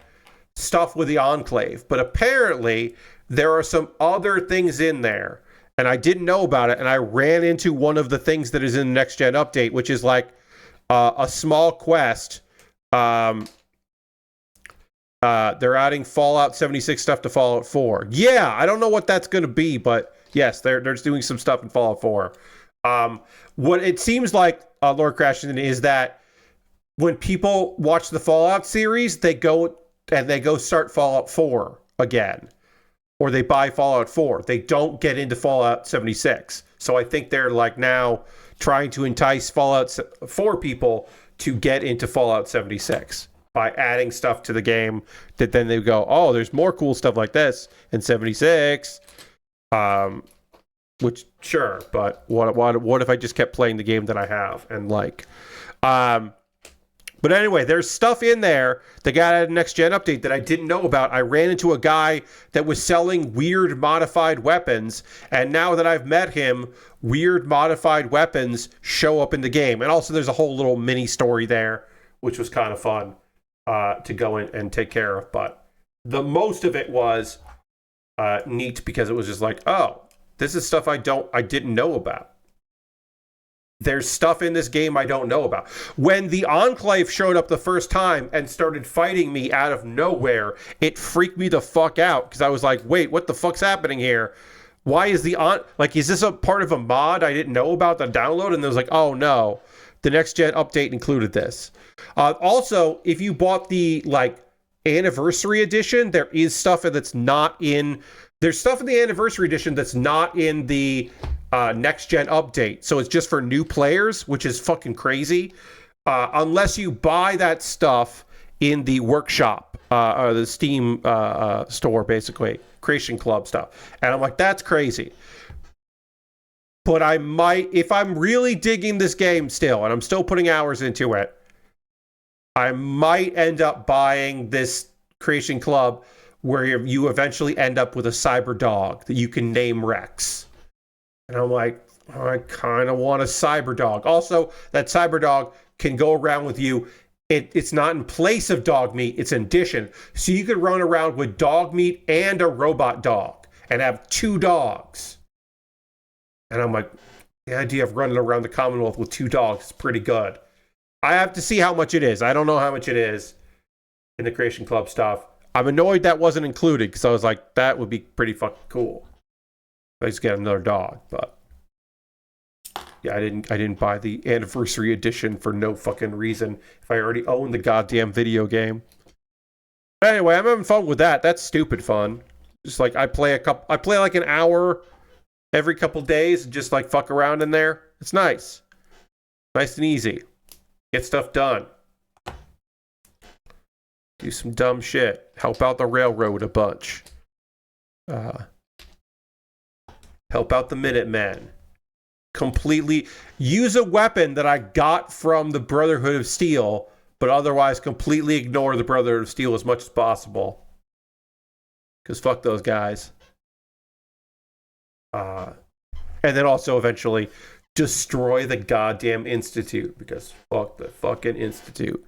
stuff with the Enclave, but apparently there are some other things in there, and I didn't know about it, and I ran into one of the things that is in the next gen update, which is like a small quest. They're adding Fallout 76 stuff to Fallout 4. Yeah, I don't know what that's going to be, but yes, they're just doing some stuff in Fallout 4. What it seems like, Lord Crashington, is that when people watch the Fallout series, they go start Fallout 4 again, or they buy Fallout 4. They don't get into Fallout 76. So I think they're like now trying to entice Fallout 4 people to get into Fallout 76 by adding stuff to the game that then they go, oh, there's more cool stuff like this in 76. Which, sure, but what if I just kept playing the game that I have and like, but anyway, there's stuff in there that got a next gen update that I didn't know about. I ran into a guy that was selling weird modified weapons, and now that I've met him, weird modified weapons show up in the game. And also there's a whole little mini story there, which was kind of fun to go in and take care of. But the most of it was neat because it was just like, oh, this is stuff I didn't know about. There's stuff in this game I don't know about. When the Enclave showed up the first time and started fighting me out of nowhere, it freaked me the fuck out because I was like, wait, what the fuck's happening here? Why is is this a part of a mod I didn't know about the download? And it was like, oh no, the next gen update included this. Also, if you bought the anniversary edition, there is stuff that's not in. There's stuff in the anniversary edition that's not in the next gen update, so it's just for new players, which is fucking crazy. Unless you buy that stuff in the workshop, or the Steam store, basically Creation Club stuff, and I'm like, that's crazy. But I might, if I'm really digging this game still, and I'm still putting hours into it, I might end up buying this Creation Club where you eventually end up with a cyber dog that you can name Rex. And I'm like, I kind of want a cyber dog. Also, that cyber dog can go around with you. It's not in place of dog meat, it's in addition. So you could run around with dog meat and a robot dog and have 2 dogs. And I'm like, the idea of running around the Commonwealth with 2 dogs is pretty good. I have to see how much it is. I don't know how much it is in the Creation Club stuff. I'm annoyed that wasn't included because I was like, that would be pretty fucking cool. I just get another dog, but yeah, I didn't buy the anniversary edition for no fucking reason if I already own the goddamn video game. But anyway, I'm having fun with that. That's stupid fun. Just like I play like an hour every couple days and just like fuck around in there. It's nice. Nice and easy. Get stuff done. Do some dumb shit. Help out the railroad a bunch. Help out the Minutemen. Completely use a weapon that I got from the Brotherhood of Steel, but otherwise completely ignore the Brotherhood of Steel as much as possible. Because fuck those guys. And then also eventually destroy the goddamn Institute, because fuck the fucking Institute.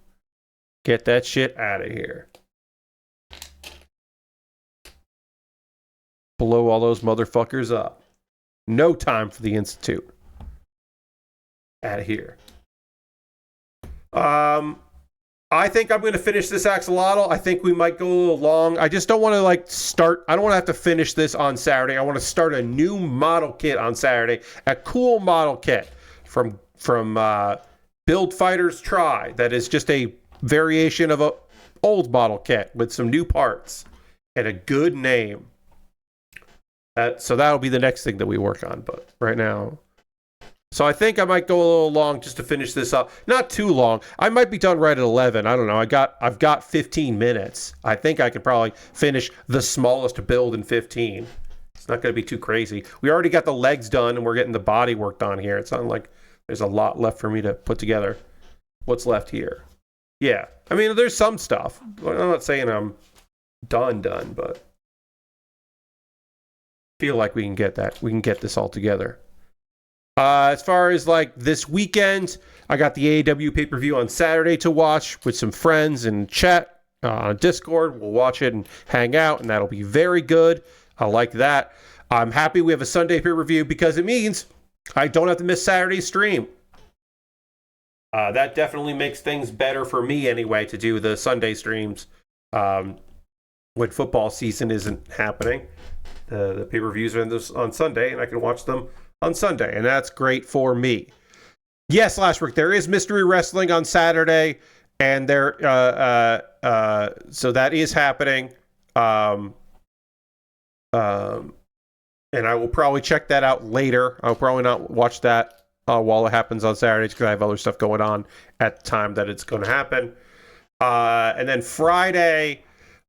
Get that shit out of here. Blow all those motherfuckers up. No time for the Institute. Out of here. I think I'm going to finish this Axolotl. I think we might go a little long. I just don't want to like start. I don't want to have to finish this on Saturday. I want to start a new model kit on Saturday. A cool model kit from Build Fighters Try. That is just a variation of a old model kit with some new parts and a good name. So that'll be the next thing that we work on. But right now. So I think I might go a little long just to finish this up. Not too long. I might be done right at 11. I don't know. I've got 15 minutes. I think I could probably finish the smallest build in 15. It's not going to be too crazy. We already got the legs done and we're getting the body worked on here. It's not like there's a lot left for me to put together. What's left here? Yeah. I mean, there's some stuff. I'm not saying I'm done, but I feel like we can get that. We can get this all together. As far as like this weekend, I got the AEW pay-per-view on Saturday to watch with some friends and chat on Discord. We'll watch it and hang out, and that'll be very good. I like that. I'm happy we have a Sunday pay-per-view because it means I don't have to miss Saturday's stream. That definitely makes things better for me anyway to do the Sunday streams when football season isn't happening. The pay-per-views are on Sunday, and I can watch them on Sunday, and that's great for me. Yes, Lashwick, there is Mystery Wrestling on Saturday, and there, so that is happening. And I will probably check that out later. I'll probably not watch that while it happens on Saturdays because I have other stuff going on at the time that it's going to happen. And then Friday,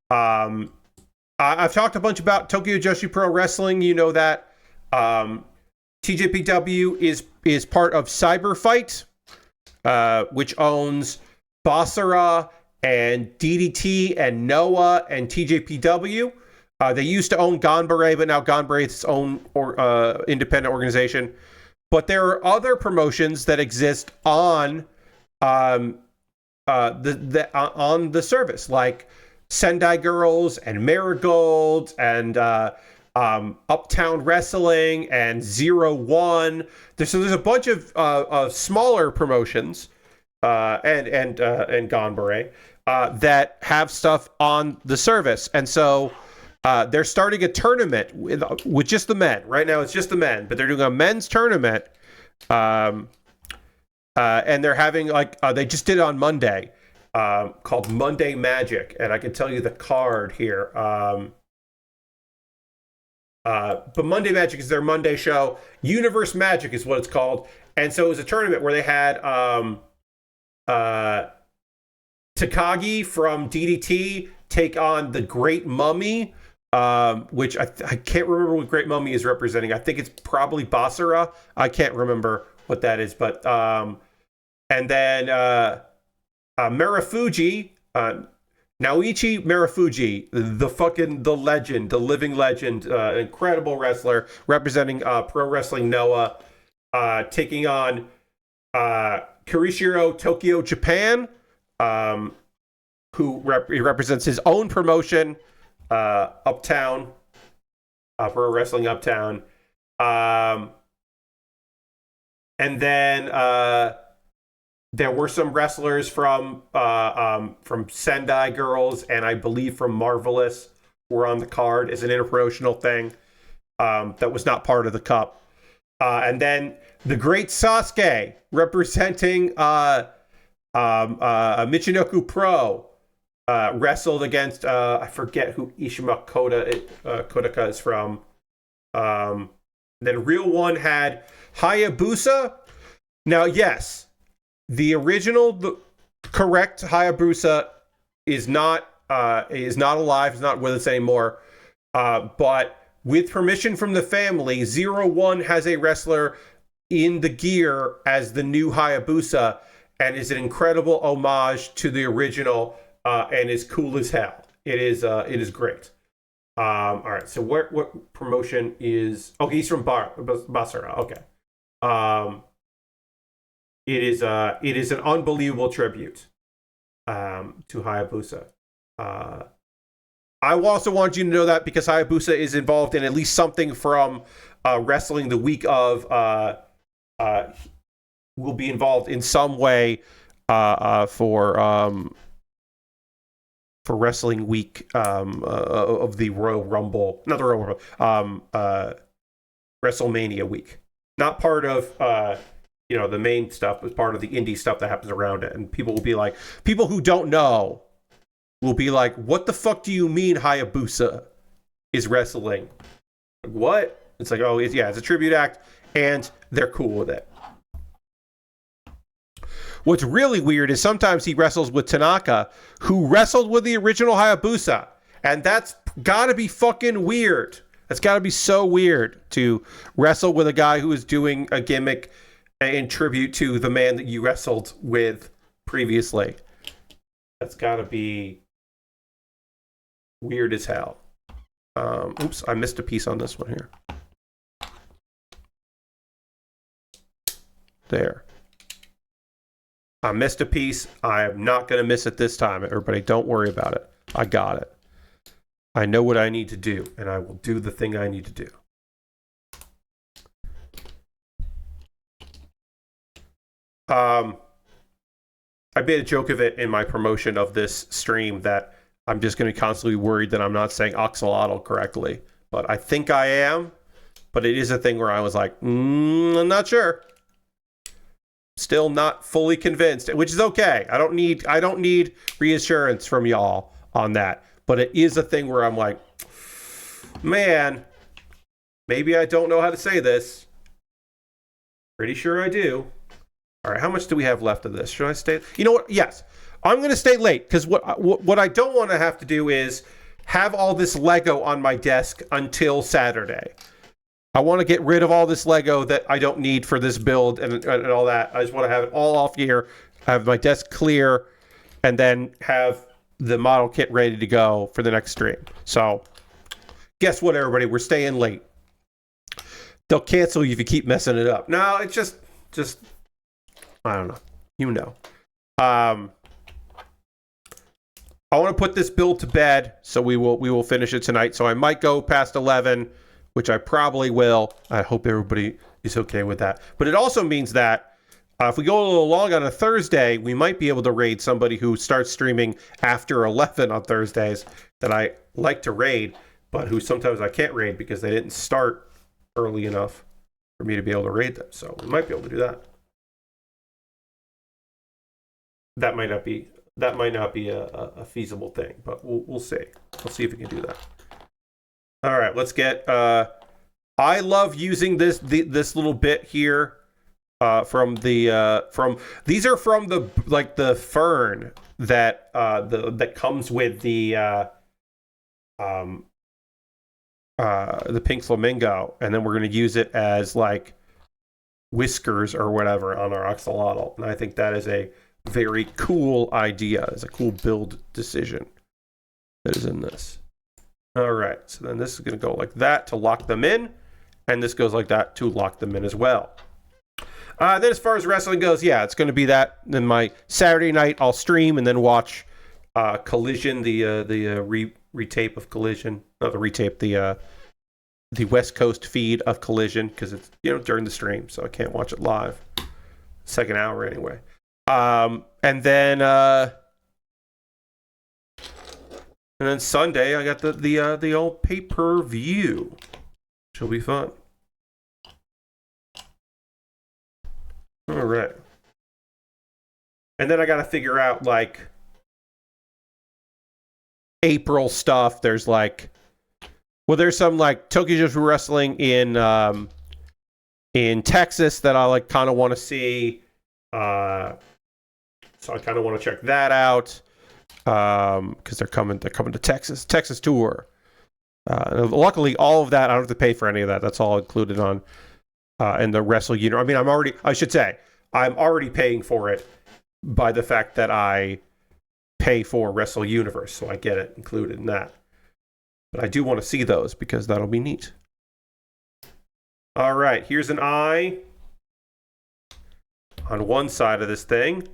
I've talked a bunch about Tokyo Joshi Pro Wrestling. You know that. TJPW is part of Cyberfight, which owns Basara and DDT and Noah and TJPW. They used to own Ganbare, but now Ganbare is its own independent organization. But there are other promotions that exist on on the service, like Sendai Girls and Marigold and Uptown Wrestling and 01. There's a bunch of smaller promotions and Ganbare that have stuff on the service, and so they're starting a tournament with just the men. Right now it's just the men, but they're doing a men's tournament, and they're having they just did it on Monday, called Monday Magic, and I can tell you the card here. But Monday Magic is their Monday show. Universe Magic is what it's called. And so it was a tournament where they had Takagi from DDT take on the Great Mummy, which I can't remember what Great Mummy is representing. I think it's probably Basara. I can't remember what that is. But and then Marufuji, Naoichi Marufuji, the legend, the living legend, incredible wrestler representing Pro Wrestling Noah, taking on Kirishiro Tokyo Japan, who represents his own promotion, Uptown, Pro Wrestling Uptown. And then there were some wrestlers from Sendai Girls and I believe from Marvelous were on the card as an interpromotional thing that was not part of the cup. And then the Great Sasuke representing Michinoku Pro wrestled against I forget who Ishima Kodaka is from. Then Real One had Hayabusa. Now, yes, the original, the correct Hayabusa is not alive. Is not with us anymore. But with permission from the family, 01 has a wrestler in the gear as the new Hayabusa, and is an incredible homage to the original, and is cool as hell. It is great. All right, so what promotion is? Okay, he's from Basara. Okay. It is an unbelievable tribute to Hayabusa. I also want you to know that because Hayabusa is involved in at least something from Wrestling the Week of. Will be involved in some way for Wrestling Week of the Royal Rumble, not the Royal Rumble, WrestleMania week. Not part of the main stuff, but part of the indie stuff that happens around it. And people will be like, people who don't know will be like, what the fuck do you mean Hayabusa is wrestling? What? It's like, oh, it's a tribute act, and they're cool with it. What's really weird is sometimes he wrestles with Tanaka, who wrestled with the original Hayabusa. And that's gotta be fucking weird. That's gotta be so weird to wrestle with a guy who is doing a gimmick in tribute to the man that you wrestled with previously. That's gotta be weird as hell. Oops, I missed a piece on this one here. There. I missed a piece. I am not going to miss it this time. Everybody, don't worry about it. I got it. I know what I need to do, and I will do the thing I need to do. I made a joke of it in my promotion of this stream that I'm just going to constantly be worried that I'm not saying Axolotl correctly. But I think I am. But it is a thing where I was like, I'm not sure. Still not fully convinced, which is okay. I don't need reassurance from y'all on that. But it is a thing where I'm like, man, maybe I don't know how to say this. Pretty sure I do. All right, how much do we have left of this? Should I stay? You know what? Yes, I'm going to stay late because what I don't want to have to do is have all this Lego on my desk until Saturday. I want to get rid of all this Lego that I don't need for this build and all that. I just want to have it all off here, have my desk clear, and then have the model kit ready to go for the next stream. So, guess what, everybody? We're staying late. They'll cancel you if you keep messing it up. No, it's just I don't know. You know. I want to put this build to bed, so we will finish it tonight. So I might go past 11. Which I probably will. I hope everybody is okay with that. But it also means that if we go a little long on a Thursday, we might be able to raid somebody who starts streaming after 11 on Thursdays that I like to raid, but who sometimes I can't raid because they didn't start early enough for me to be able to raid them. So we might be able to do that. That might not be a feasible thing, but we'll see. We'll see if we can do that. All right, let's get. I love using this little bit here from these are from the fern that comes with the pink flamingo, and then we're going to use it as like whiskers or whatever on our axolotl, and I think that is a very cool idea. It's a cool build decision that is in this. All right, so then this is going to go like that to lock them in, and this goes like that to lock them in as well. Then as far as wrestling goes, yeah, it's going to be that. Then my Saturday night, I'll stream and then watch Collision, the retape of Collision. Not the retape, the West Coast feed of Collision, because it's during the stream, so I can't watch it live. Second hour anyway. And then Sunday, I got the old pay-per-view. Which will be fun. All right. And then I got to figure out, like, April stuff. There's like, well, there's some like Tokyo Joshi Wrestling in Texas that I like kind of want to see. So I kind of want to check that out because they're coming to Texas tour. Luckily, all of that I don't have to pay for any of that. That's all included on in the Wrestle Universe. I mean, I'm already paying for it by the fact that I pay for Wrestle Universe, so I get it included in that. But I do want to see those because that'll be neat. All right, here's an eye on one side of this thing,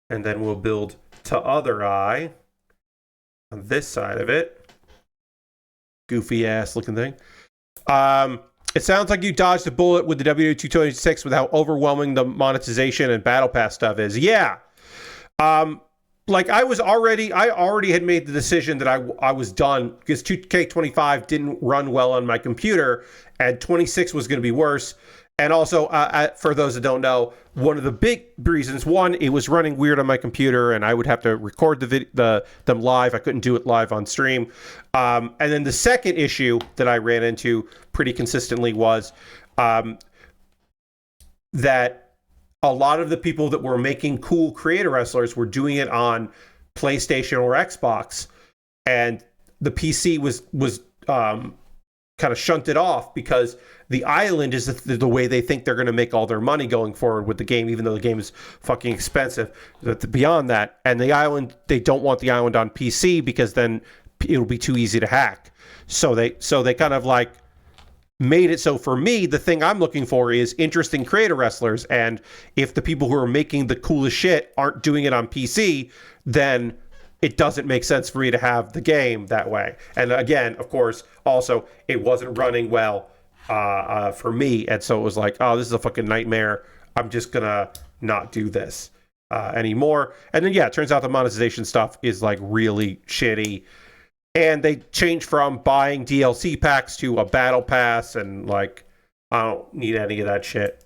and then we'll build to other eye on this side of it. Goofy ass looking thing. It sounds like you dodged a bullet with the WWE 226 with how overwhelming the monetization and Battle Pass stuff is. Yeah. Like I already had made the decision that I was done because 2K25 didn't run well on my computer and 26 was going to be worse. And also, for those that don't know, one of the big reasons, one, it was running weird on my computer and I would have to record them live. I couldn't do it live on stream. And then the second issue that I ran into pretty consistently was that a lot of the people that were making cool creator wrestlers were doing it on PlayStation or Xbox. And the PC was kind of shunted off because the island is the way they think they're going to make all their money going forward with the game, even though the game is fucking expensive. But beyond that, and the island, they don't want the island on PC because then it'll be too easy to hack. So they kind of like made it so for me, the thing I'm looking for is interesting creator wrestlers. And if the people who are making the coolest shit aren't doing it on PC, then it doesn't make sense for me to have the game that way. And again, of course, also, it wasn't running well for me. And so it was like, oh, this is a fucking nightmare. I'm just going to not do this anymore. And then, yeah, it turns out the monetization stuff is like really shitty. And they changed from buying DLC packs to a battle pass. And like, I don't need any of that shit.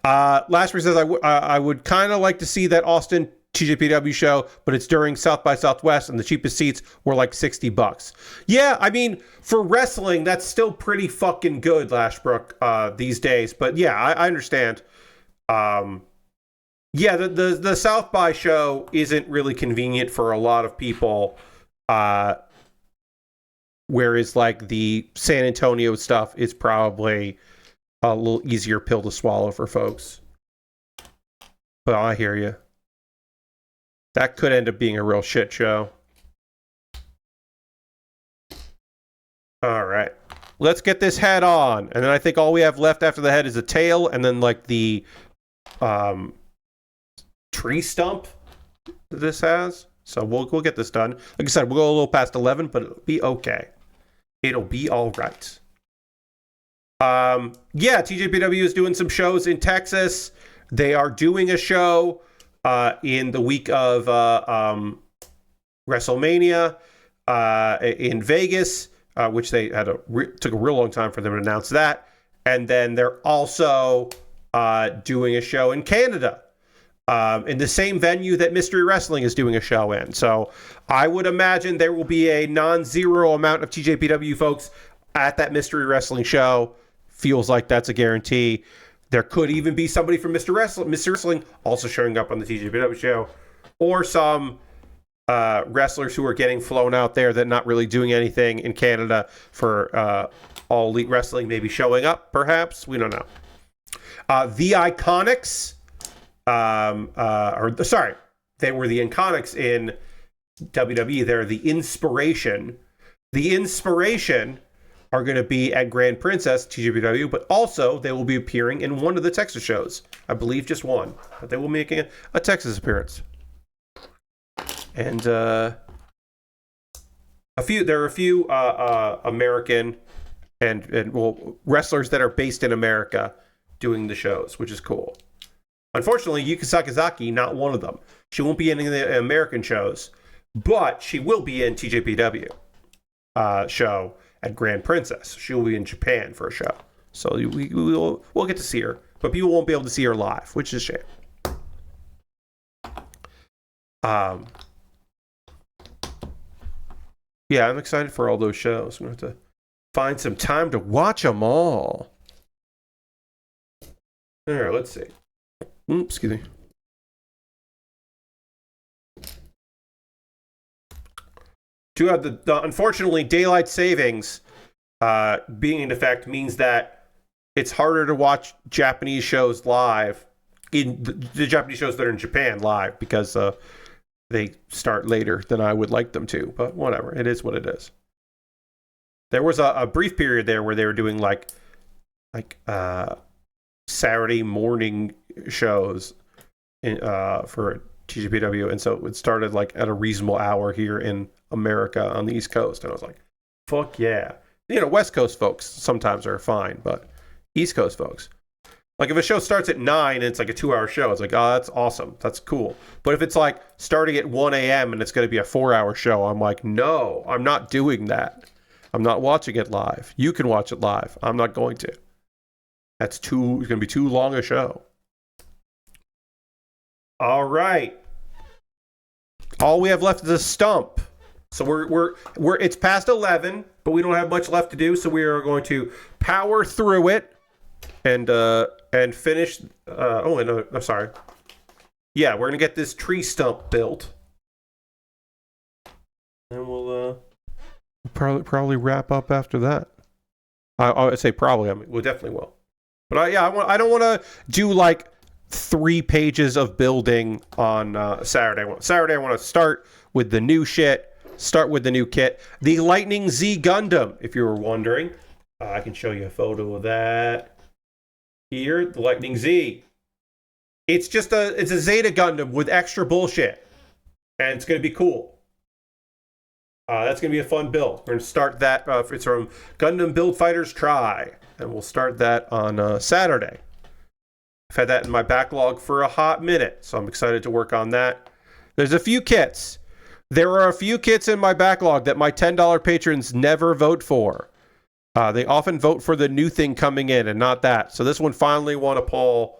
Lashbury says, I would kind of like to see that Austin TJPW show, but it's during South by Southwest and the cheapest seats were like $60. Yeah, I mean, for wrestling, that's still pretty fucking good, Lashbrook, these days. But yeah, I understand. Yeah, the South by show isn't really convenient for a lot of people. Whereas like the San Antonio stuff is probably a little easier pill to swallow for folks. But I hear you. That could end up being a real shit show. All right. Let's get this head on. And then I think all we have left after the head is a tail and then like the tree stump that this has. So we'll get this done. Like I said, we'll go a little past 11, but it'll be okay. It'll be all right. Yeah, TJPW is doing some shows in Texas. They are doing a show in the week of WrestleMania in Vegas, which they had took a real long time for them to announce that. And then they're also doing a show in Canada in the same venue that Mystery Wrestling is doing a show in. So I would imagine there will be a non-zero amount of TJPW folks at that Mystery Wrestling show. Feels like that's a guarantee. There could even be somebody from Mr. Wrestling also showing up on the TJPW show, or some wrestlers who are getting flown out there that not really doing anything in Canada for All Elite Wrestling, maybe showing up, perhaps. We don't know. The Iconics, they were the Iconics in WWE. They're the Inspiration. The Inspiration are going to be at Grand Princess, TJPW, but also they will be appearing in one of the Texas shows. I believe just one, but they will be making a Texas appearance. And there are a few American and wrestlers that are based in America doing the shows, which is cool. Unfortunately, Yuka Sakazaki, not one of them. She won't be in any of the American shows, but she will be in TJPW show at Grand Princess. She will be in Japan for a show. So we'll get to see her. But people won't be able to see her live, which is a shame. Yeah, I'm excited for all those shows. I'm going to have to find some time to watch them all. All right, let's see. Oops, excuse me. To have the unfortunately, daylight savings being in effect means that it's harder to watch Japanese shows live, in the Japanese shows that are in Japan live, because they start later than I would like them to. But whatever, it is what it is. There was a brief period there where they were doing like Saturday morning shows for TGPW, and so it started like at a reasonable hour here in America on the East Coast, and I was like, fuck yeah. West Coast folks sometimes are fine, but East Coast folks, like if a show starts at 9 and it's like a 2-hour show, it's like, oh, that's awesome, that's cool. But if it's like starting at 1 a.m. and it's going to be a 4-hour show, I'm like, no, I'm not doing that. I'm not watching it live. You can watch it live. I'm not going to. It's going to be too long a show. All right. All we have left is a stump. So we're it's past 11, but we don't have much left to do, so we are going to power through it and finish. I'm sorry. Yeah, we're gonna get this tree stump built, and we'll probably wrap up after that. I say probably. I mean, we definitely will. But I don't want to do like 3 pages of building on Saturday. Saturday, I want to start with the new shit. Start with the new kit. The Lightning Z Gundam, if you were wondering. I can show you a photo of that. Here, the Lightning Z. It's a Zeta Gundam with extra bullshit. And it's going to be cool. That's going to be a fun build. We're going to start that. It's from Gundam Build Fighters Try. And we'll start that on Saturday. I've had that in my backlog for a hot minute, so I'm excited to work on that. There's a few kits. There are a few kits in my backlog that my $10 patrons never vote for. They often vote for the new thing coming in and not that. So this one finally won a poll.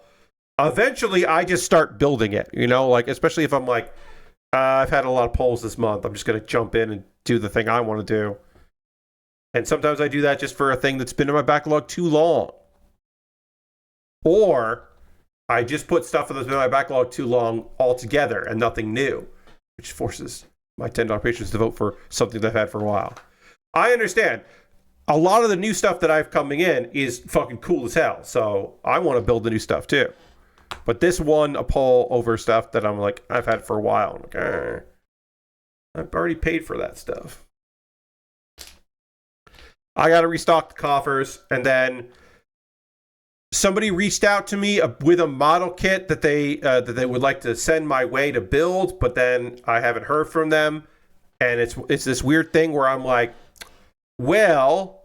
Eventually, I just start building it, like, especially if I'm like, I've had a lot of polls this month. I'm just going to jump in and do the thing I want to do. And sometimes I do that just for a thing that's been in my backlog too long. Or I just put stuff that's been in my backlog too long altogether and nothing new, which forces my $10 patrons to vote for something they've had for a while. I understand. A lot of the new stuff that I've coming in is fucking cool as hell. So I want to build the new stuff too. But this won a poll over stuff that I'm like, I've had for a while. I'm like, I've already paid for that stuff. I got to restock the coffers. And then somebody reached out to me with a model kit that they would like to send my way to build, but then I haven't heard from them. And it's this weird thing where I'm like, well,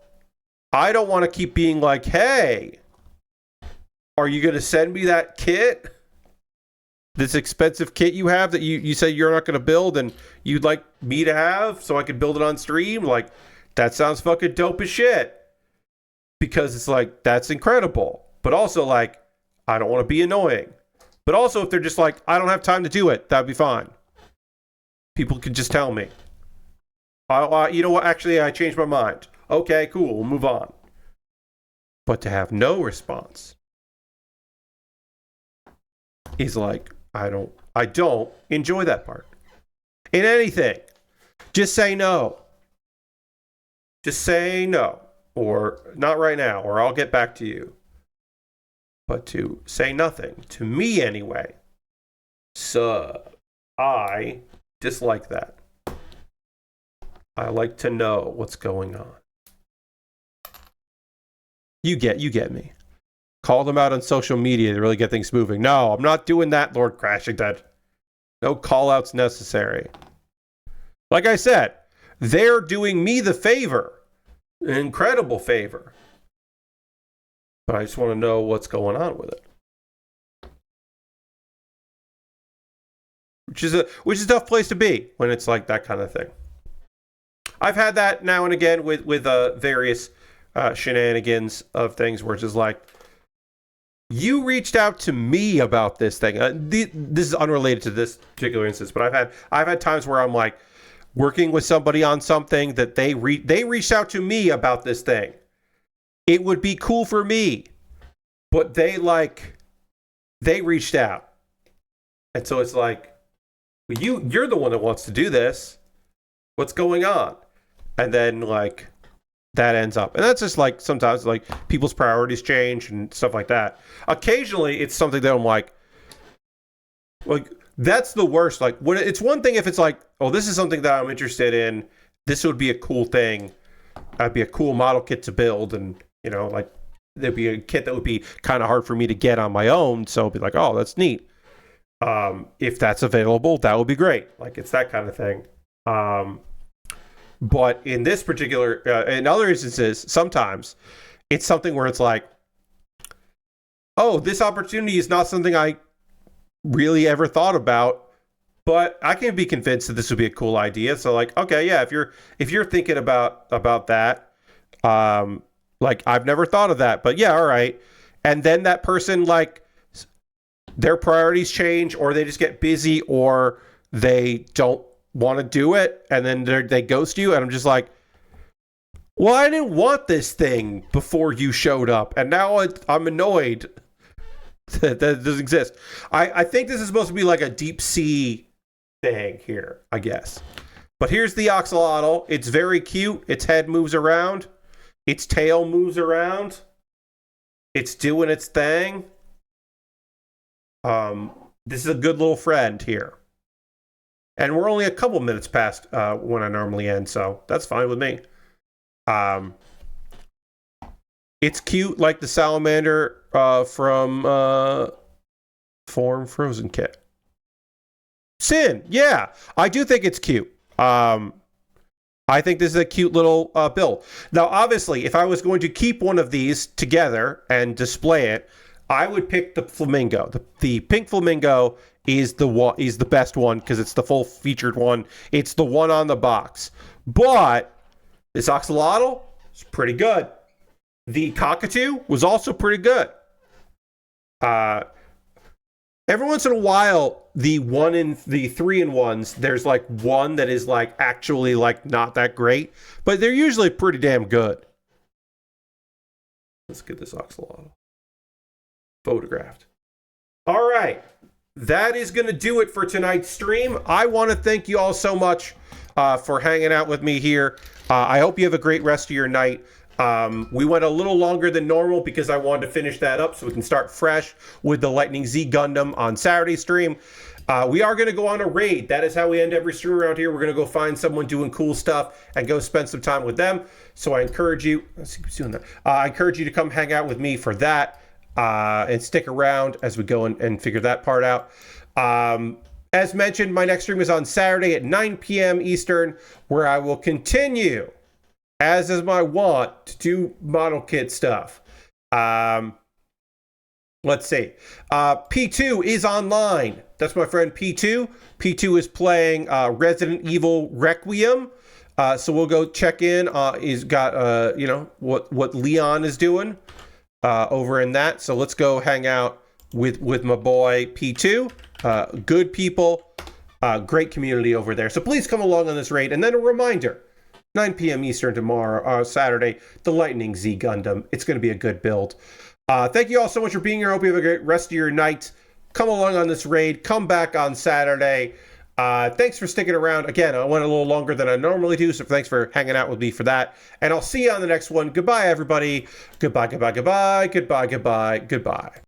I don't want to keep being like, hey, are you going to send me that kit? This expensive kit you have that you say you're not going to build and you'd like me to have so I could build it on stream? Like, that sounds fucking dope as shit. Because it's like, that's incredible. But also, like, I don't want to be annoying. But also, if they're just like, I don't have time to do it, that'd be fine. People can just tell me. You know what? Actually, I changed my mind. Okay, cool. We'll move on. But to have no response is like, I don't enjoy that part. In anything, just say no. Just say no. Or not right now, or I'll get back to you. But to say nothing, to me anyway, so I dislike that. I like to know what's going on. You get me. Call them out on social media to really get things moving. No, I'm not doing that, Lord Crashing Dead. No call-outs necessary. Like I said, they're doing me the favor. An incredible favor. But I just want to know what's going on with it. Which is a tough place to be when it's like that kind of thing. I've had that now and again with various shenanigans of things where it's just like, you reached out to me about this thing. This is unrelated to this particular instance, but I've had times where I'm like, working with somebody on something that they reached out to me about this thing. It would be cool for me, but they reached out. And so it's like, well, you're the one that wants to do this. What's going on? And then like that ends up. And that's just like sometimes like people's priorities change and stuff like that. Occasionally it's something that I'm like that's the worst. Like when it's one thing if it's like, oh, this is something that I'm interested in. This would be a cool thing. That'd be a cool model kit to build, and you know, like there'd be a kit that would be kind of hard for me to get on my own. So it'd be like, oh, that's neat. If that's available, that would be great. Like it's that kind of thing. But in this particular, in other instances, sometimes it's something where it's like, oh, this opportunity is not something I really ever thought about, but I can be convinced that this would be a cool idea. So like, okay, yeah, if you're thinking about that, like I've never thought of that, but yeah, all right. And then that person, like their priorities change, or they just get busy, or they don't want to do it, and then they ghost you, and I'm just like, well, I didn't want this thing before you showed up, and now I'm annoyed that doesn't exist. I think this is supposed to be like a deep sea thing here, I guess. But here's the Axolotl. It's very cute. Its head moves around. Its tail moves around. It's doing its thing. This is a good little friend here. And we're only a couple minutes past when I normally end, so that's fine with me. It's cute like the salamander from Form Frozen Kit. Sin, yeah, I do think it's cute. I think this is a cute little build. Now, obviously, if I was going to keep one of these together and display it, I would pick the flamingo. The pink flamingo is the best one because it's the full featured one. It's the one on the box. But this Axolotl is pretty good. The Cockatoo was also pretty good. Every once in a while, the 3-in-1s, there's like one that is like actually like not that great, but they're usually pretty damn good. Let's get this Axolotl photographed. All right. That is going to do it for tonight's stream. I want to thank you all so much for hanging out with me here. I hope you have a great rest of your night. We went a little longer than normal because I wanted to finish that up so we can start fresh with the Lightning Z Gundam on Saturday stream. We are going to go on a raid. That is how we end every stream around here. We're going to go find someone doing cool stuff and go spend some time with them. So I encourage you, let's see who's doing that. I encourage you to come hang out with me for that and stick around as we go and figure that part out. As mentioned, my next stream is on Saturday at 9 p.m. Eastern, where I will continue, as is my wont, to do model kit stuff. Let's see. P2 is online. That's my friend P2. P2 is playing Resident Evil Requiem. So we'll go check in. He's got, what Leon is doing over in that. So let's go hang out with my boy P2. Good people. Great community over there. So please come along on this raid. And then a reminder, 9 p.m. Eastern tomorrow, Saturday, the Lightning Z Gundam. It's going to be a good build. Thank you all so much for being here. I hope you have a great rest of your night. Come along on this raid. Come back on Saturday. Thanks for sticking around. Again, I went a little longer than I normally do, so thanks for hanging out with me for that. And I'll see you on the next one. Goodbye, everybody. Goodbye, goodbye, goodbye, goodbye, goodbye, goodbye.